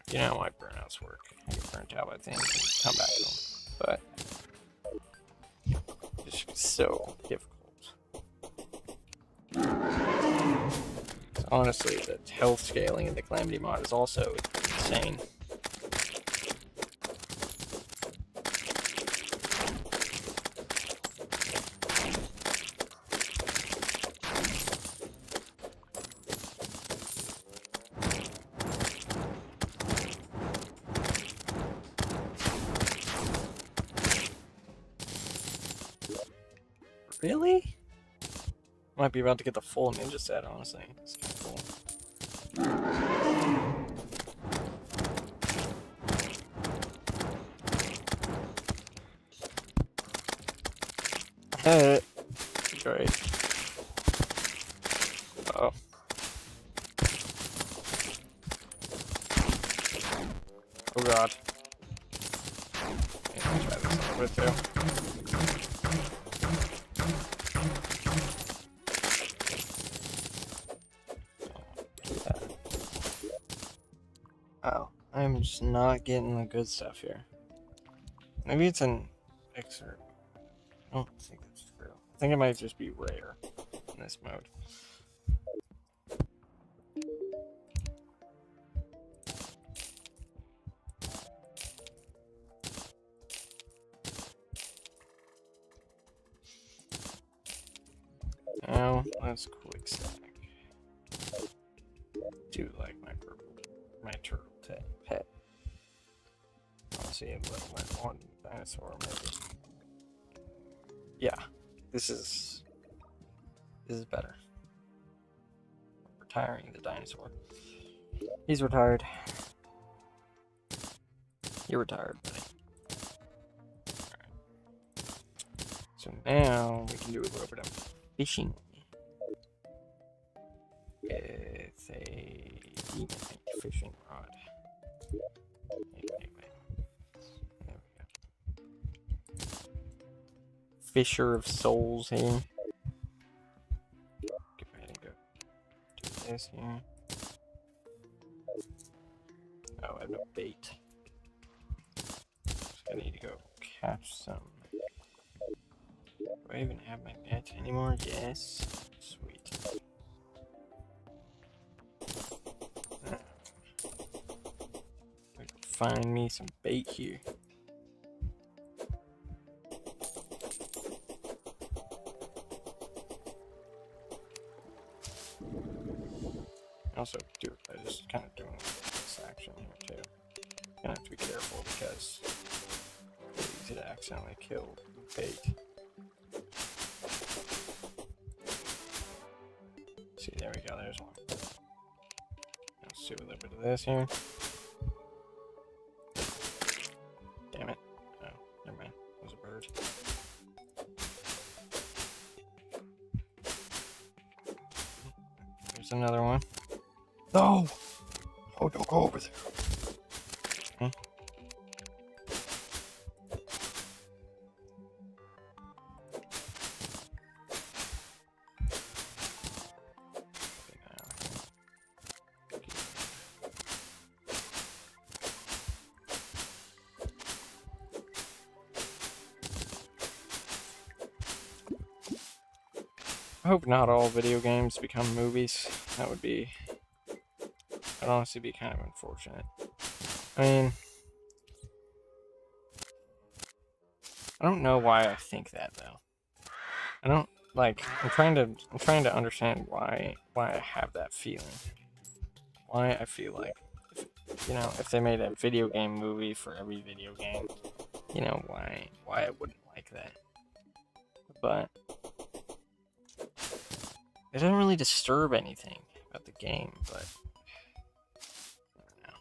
you know how my burnouts work. I get burnt out by things and come back to them, but it's just so difficult. Honestly, the health scaling in the Calamity mod is also insane. Really? Might be about to get the full ninja set, honestly. It's kind of cool. Great. Uh oh. Oh god. Yeah, I'll try this a little bit too. Oh, I'm just not getting the good stuff here. Maybe it's an excerpt. I don't think that's true. I think it might just be rare in this mode. Now, let's quick stack. Do like my turtle pet. I'll see a little bit on dinosaur maybe. Yeah, this is better. Retiring the dinosaur. He's retired. You're retired, buddy. Alright. So now we can do a little bit of fishing. With a demon fishing rod. Anyway. There we go. Fisher of souls here. Go ahead and go do this here. Oh, I have no bait. I need to go catch some. Do I even have my net anymore? Yes. Sweet. Find me some bait here. Also, I just kind of doing this action here too. gonna have to be careful because it's easy to accidentally kill bait. See, there we go, there's one. Let's do a little bit of this here. Damn it. Oh, never mind. It was a bird. There's another one. No! Oh, don't go over there. Okay. I hope not all video games become movies. That would honestly be kind of unfortunate. I mean, I don't know why I think that though. I don't like. I'm trying to understand why I have that feeling. Why I feel like, if they made a video game movie for every video game, why I wouldn't like that. But it doesn't really disturb anything about the game, but I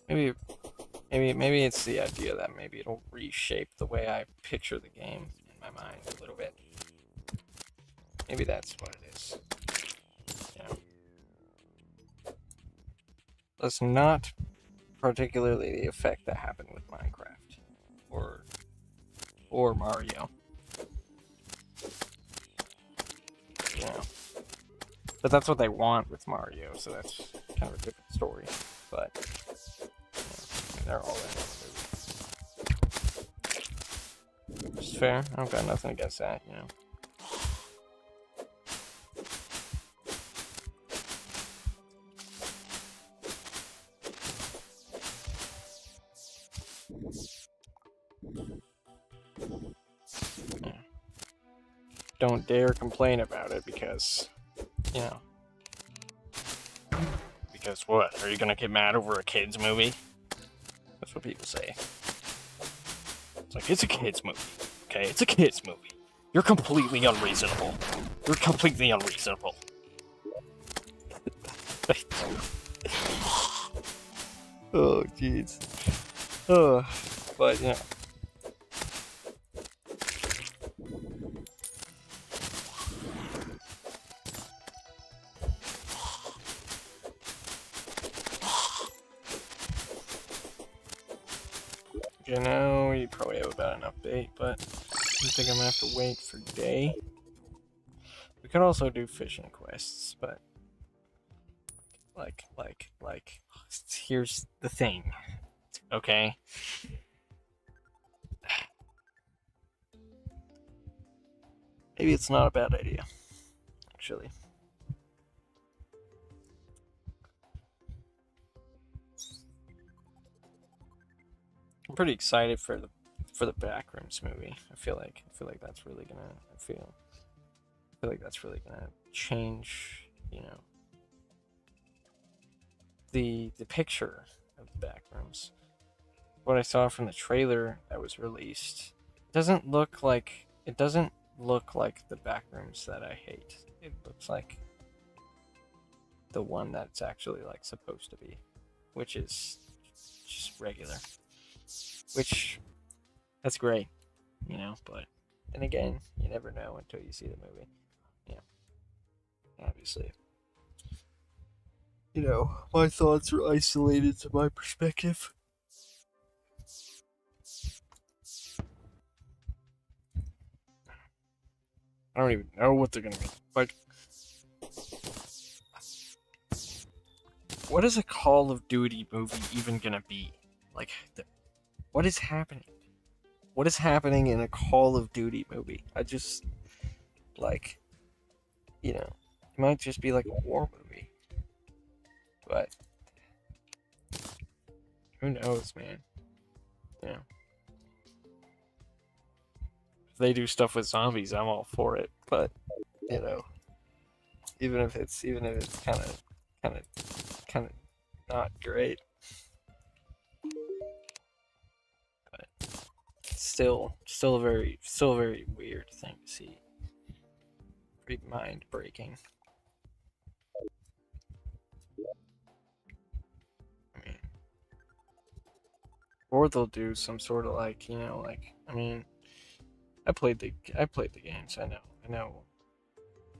don't know. Maybe it's the idea that maybe it'll reshape the way I picture the game in my mind a little bit. Maybe that's what it is. That's not particularly the effect that happened with Minecraft or Mario. But that's what they want with Mario, so that's kind of a different story. But they're all in the movie. Which is fair. I've got nothing against that, Yeah. Don't dare complain about it because, because what? Are you gonna get mad over a kid's movie? That's what people say. It's like, it's a kid's movie. Okay, it's a kid's movie. You're completely unreasonable. You're completely unreasonable. Oh, jeez. Oh, but you probably have about enough bait, but I think I'm gonna have to wait for day. We could also do fishing quests, but here's the thing, okay? Maybe it's not a bad idea, actually. I'm pretty excited for the Backrooms movie. I feel like that's really gonna change, the picture of the Backrooms. What I saw from the trailer that was released doesn't look like the Backrooms that I hate. It looks like the one that's actually supposed to be, which is just regular. Which, that's great, but then again, you never know until you see the movie. Obviously. My thoughts are isolated to my perspective. I don't even know what they're gonna be. What is a Call of Duty movie even gonna be? What is happening? What is happening in a Call of Duty movie? I just, it might just be like a war movie. But, who knows, man? If they do stuff with zombies, I'm all for it. But, even if it's kind of not great, still a very weird thing to see. Pretty mind breaking. I mean, or they'll do some sort of like, I mean, I played the games. I know.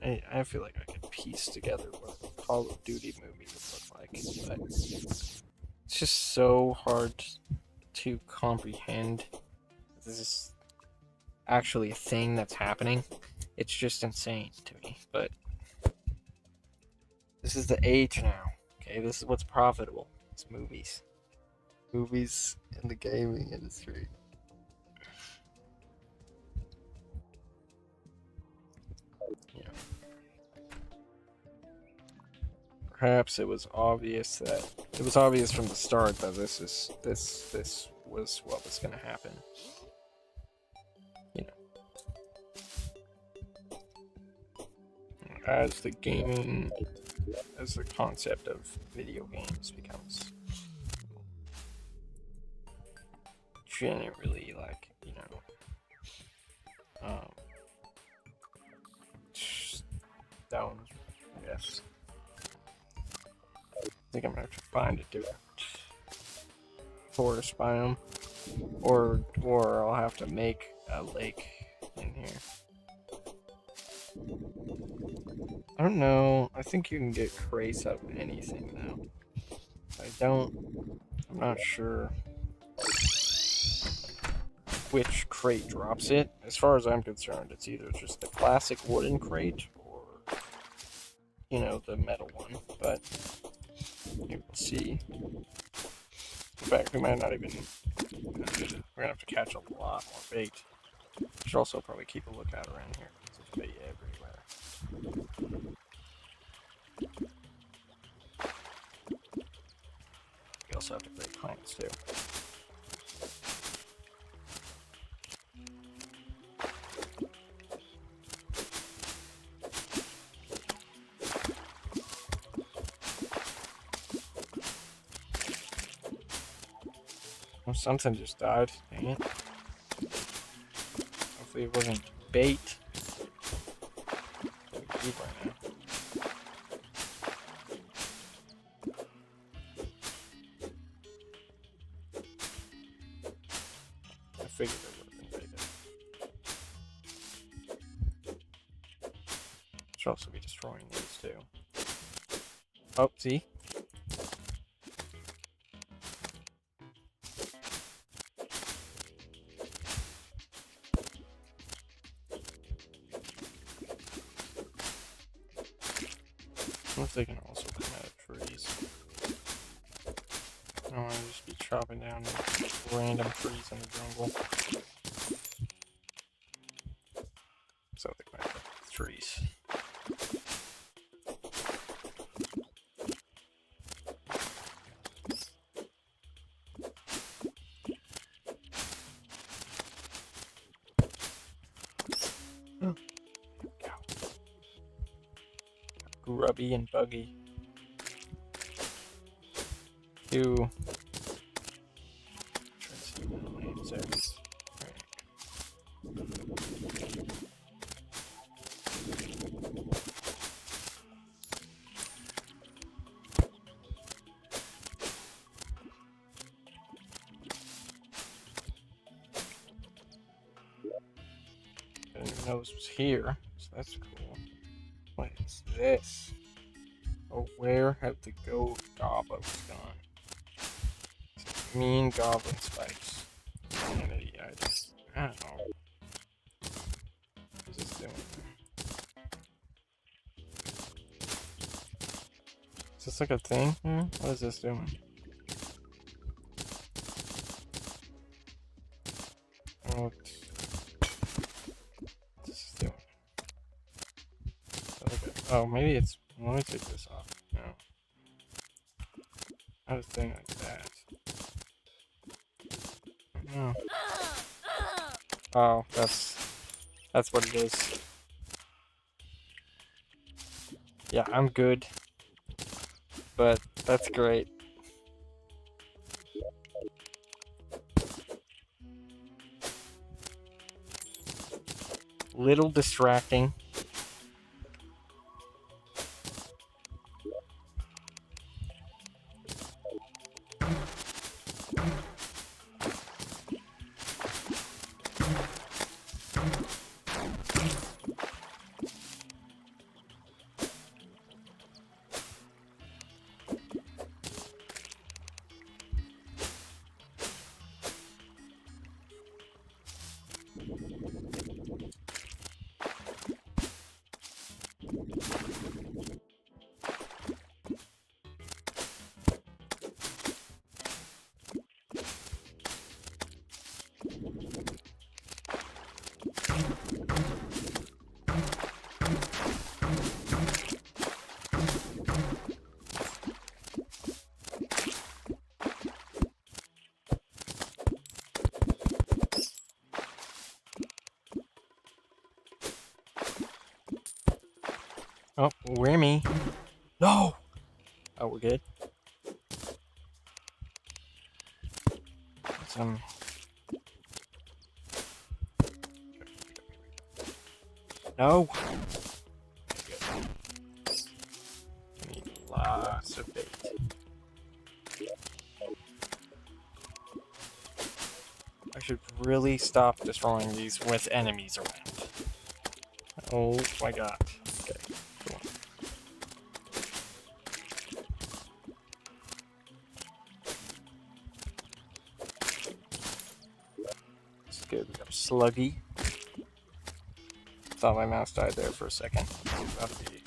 I feel like I could piece together what a Call of Duty movie would look like, but it's just so hard to comprehend. This is actually a thing that's happening. It's just insane to me. But this is the age now. Okay, this is what's profitable. It's movies. Movies in the gaming industry. Yeah. Perhaps it was obvious from the start that this was what was going to happen. You know, as the concept of video games becomes generally like, down, I guess. I think I'm gonna have to find a different forest biome, or I'll have to make a lake in here. I don't know. I think you can get crates out of anything now. I'm not sure which crate drops it. As far as I'm concerned, it's either just the classic wooden crate or, the metal one. But you will see. In fact, we might not even. We're gonna have to catch a lot more bait. Should also probably keep a lookout around here because there's bait everywhere. We also have to break plants too. Oh, something just died. Dang it. Hopefully it wasn't bait. Deep right now. I figured it would have been bait. Should also be destroying these too. Oh, see? If they can also come out of trees. I don't want to just be chopping down random trees in the jungle. So they come out of trees. Oh. Grubby and buggy. Try to see what names there. I didn't even know this was here, so that's cool. What is this? Oh, where have the goblins gone? Mean goblin spikes. Humanity, I don't know. What is this doing? Is this like a thing here? What is this doing? What this is doing? Oh, maybe it's. Let me take this off. No. Not a thing like that. No. Oh, that's what it is. Yeah, I'm good. But that's great. little distracting. Oh, Remy. No! Oh, we're good. Some. No. We need lots of bait. I should really stop destroying these with enemies around. Oh my god. Okay, cool. It's good. We got a sluggy. Thought my mouse died there for a second. About to be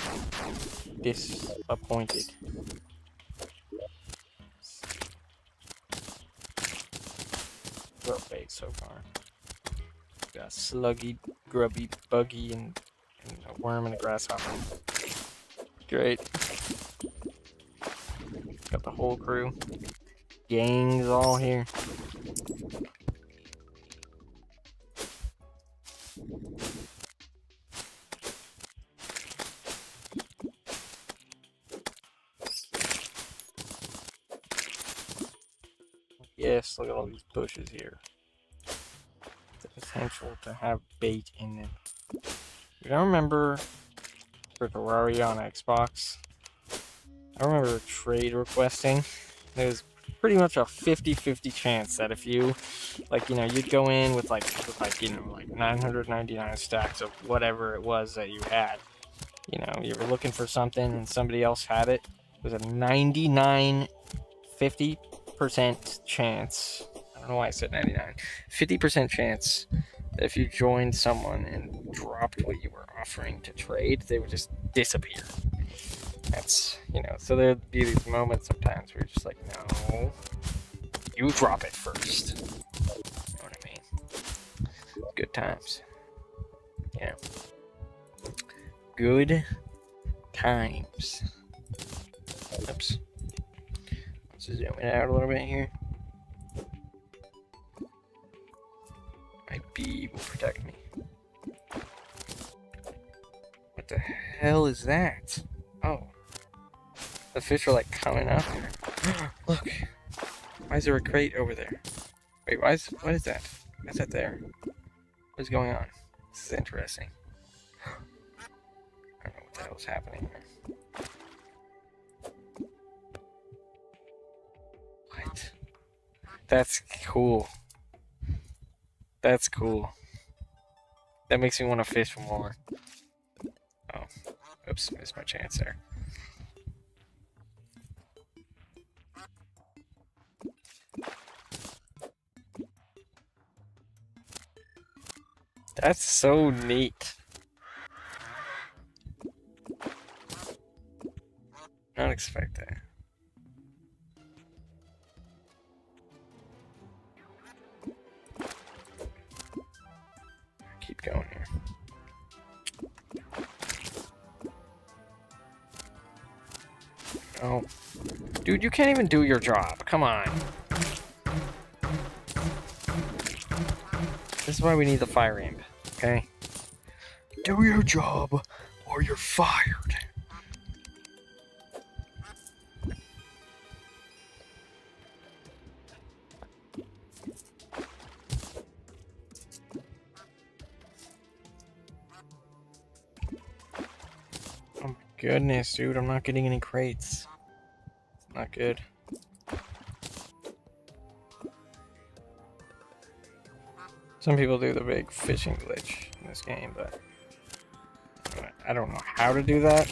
disappointed. Rough bait so far. Got sluggy, grubby, buggy, and a worm and a grasshopper. Great. Got the whole crew. Gang's all here. Yes, look at all these bushes here. The potential to have bait in them. You don't remember for Terraria on Xbox? I remember trade requesting. There was pretty much a 50-50 chance that if you, like, you know, you'd go in with like, you know, like 999 stacks of whatever it was that you had. You know, you were looking for something and somebody else had it. It was a 50% chance. I don't know why I said 99. 50% chance that if you joined someone and dropped what you were offering to trade, they would just disappear. That's, you know, so there'd be these moments sometimes where you're just like, no, you drop it first. You know what I mean? Good times. Yeah. Good times. Oops. Let's zoom it out a little bit here. My bee will protect me. What the hell is that? Oh. The fish are like coming up. Look. Why is there a crate over there? Wait, what is that? Why's that there? What's going on? This is interesting. I don't know what the hell is happening here. What? That's cool. That's cool. That makes me want to fish more. Oh. Oops, missed my chance there. That's so neat. Not expect that. Keep going here. Oh. Dude, you can't even do your job. Come on. This is why we need the fire imp, okay? Do your job or you're fired. goodness, dude, I'm not getting any crates. Not good. Some people do the big fishing glitch in this game, but I don't know how to do that,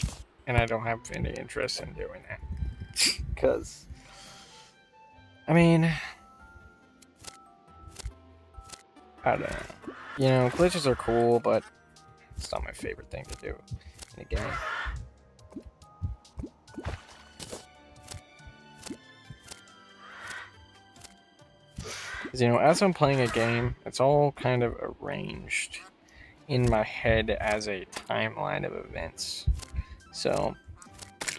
and I don't have any interest in doing that. Because, I mean, I don't know. You know, glitches are cool, but it's not my favorite thing to do in a game. Because, you know, as I'm playing a game, it's all kind of arranged in my head as a timeline of events. So,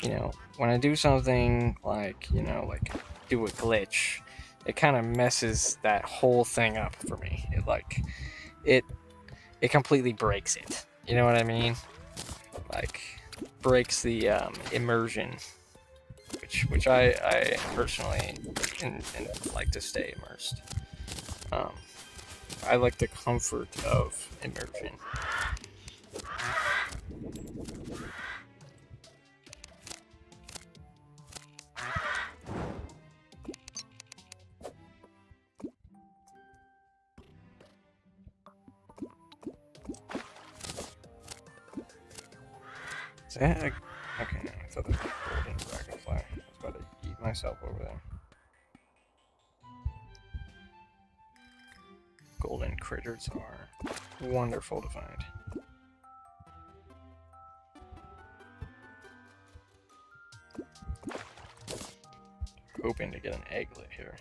you know, when I do something like, you know, like do a glitch, it kind of messes that whole thing up for me. It completely breaks it. You know what I mean? Like breaks the immersion, which I personally and like to stay immersed. I like the comfort of immersion. Is that a... Okay, no, I thought that was a golden dragonfly. I was about to eat myself over there. Golden critters are wonderful to find. Hoping to get an egglet here.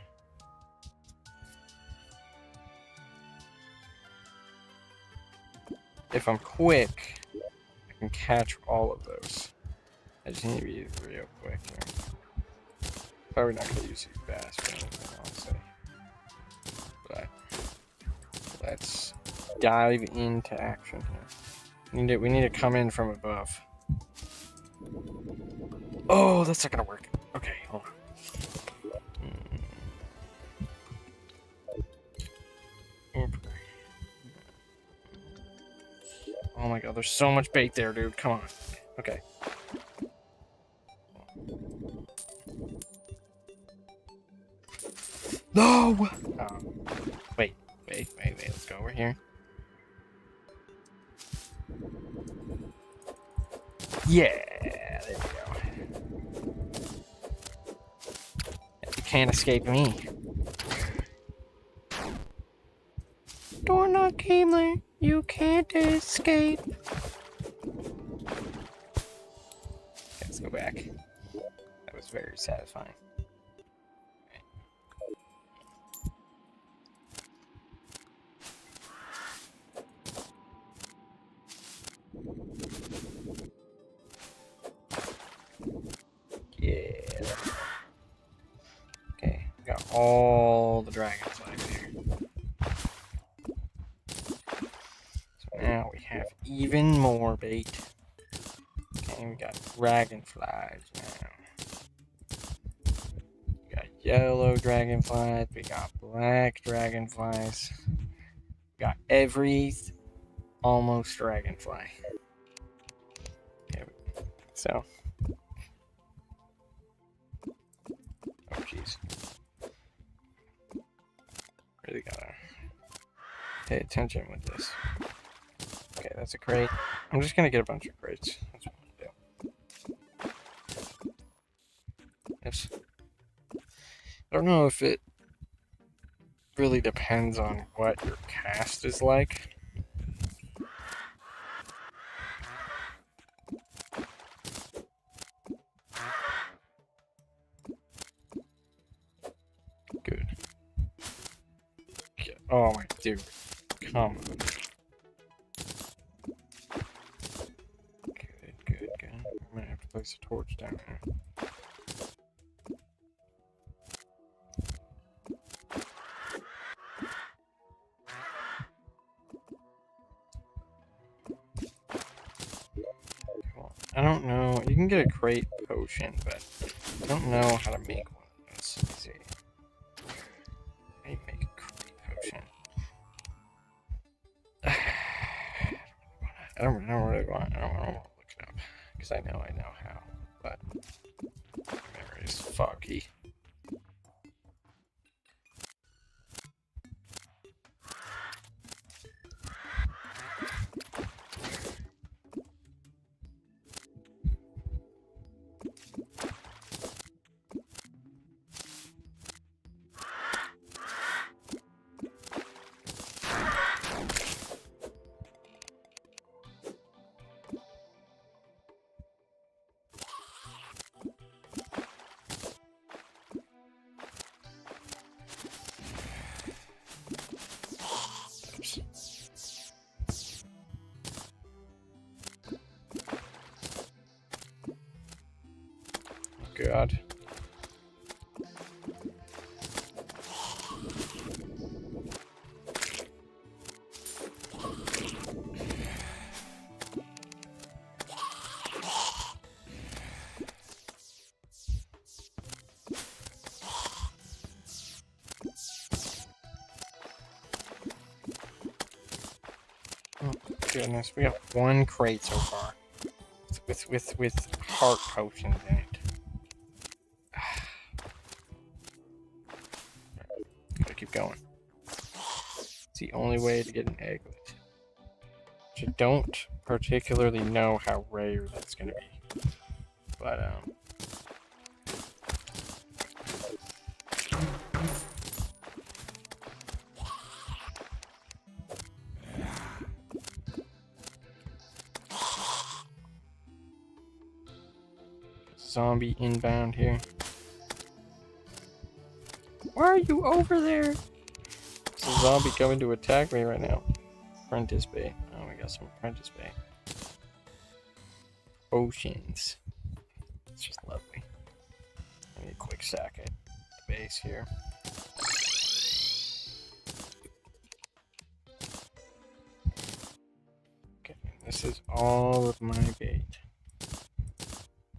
If I'm quick, I can catch all of those. I just need to be real quick here. Probably not going to use these bass for anything, honestly. But let's dive into action here. We need to come in from above. Oh, that's not going to work. Okay, hold on. Oh my god, there's so much bait there, dude. Come on. Okay. No! Wait. Let's go over here. Yeah, there we go. You can't escape me. Dorn Gamer, you can't escape. Let's go back. That was very satisfying. Yeah. Okay, we got all the dragonflies here. So now we have even more bait. Okay, we got dragonflies now. We got yellow dragonflies, we got black dragonflies. We got every almost dragonfly. Okay, so. Oh, jeez. Really gotta pay attention with this. Okay, that's a crate. I'm just gonna get a bunch of crates. That's what I'm gonna do. Yes. I don't know if it really depends on what your cast is like. Good. Oh my dude. Come on. Good. I'm gonna have to place a torch down here. I don't know. You can get a crate potion, but I don't know how to make one. Let's see. How do you make a crate potion? I don't really want to look it up. Because I know how. But my memory is foggy. God. Oh goodness, we have one crate so far. With heart potions in it. Gotta keep going. It's the only way to get an egglet. Which I don't particularly know how rare that's gonna be. But zombie inbound here. Why are you over there? There's a zombie coming to attack me right now. Apprentice bait. Oh, we got some apprentice bait. Potions. It's just lovely. I need a quick sack at the base here. Okay, this is all of my bait.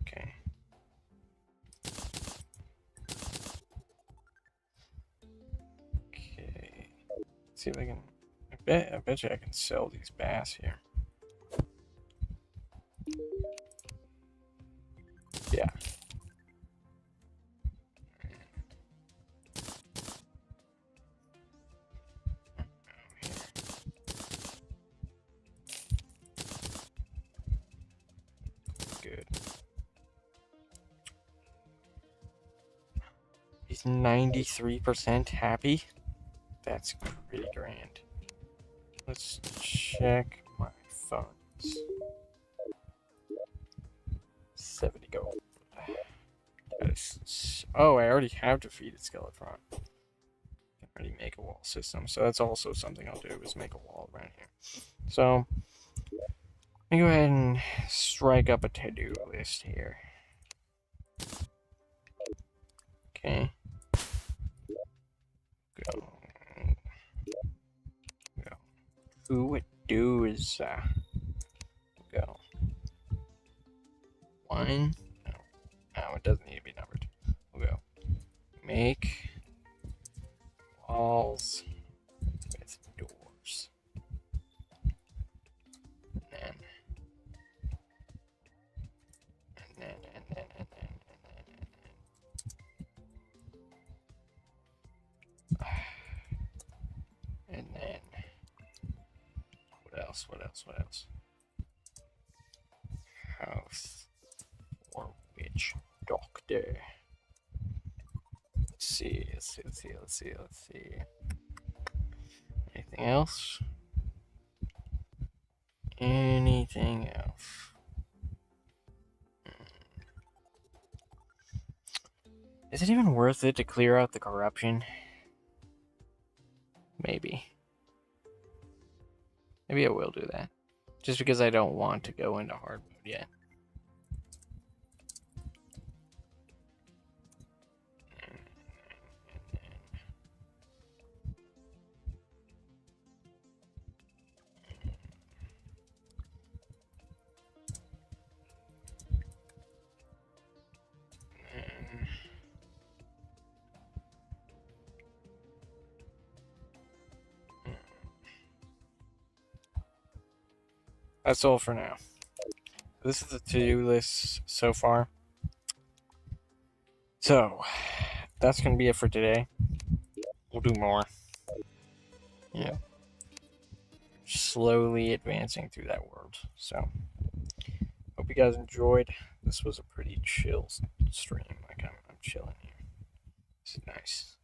Okay. Okay. Let's see if I can. I bet you I can sell these bass here. Yeah. Good. He's 93% happy. That's pretty grand. Let's check my funds. 70 gold. Oh, I already have defeated Skeletron. Can already make a wall system, so that's also something I'll do is make a wall around here. So let me go ahead and strike up a to-do list here. Okay. Go. Who does go? 1. No, it doesn't need to be numbered. We'll go. Make walls with doors. And then. And then. What else? House for witch doctor. Let's see. Anything else? Is it even worth it to clear out the corruption? Maybe. Maybe I will do that. Just because I don't want to go into hard mode yet. That's all for now. this is the to-do list so far. So that's gonna be it for today. We'll do more. Yeah, slowly advancing through that world. So hope you guys enjoyed. This was a pretty chill stream. Like I'm chilling here. It's nice.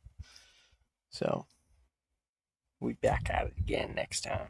So we back at it again next time.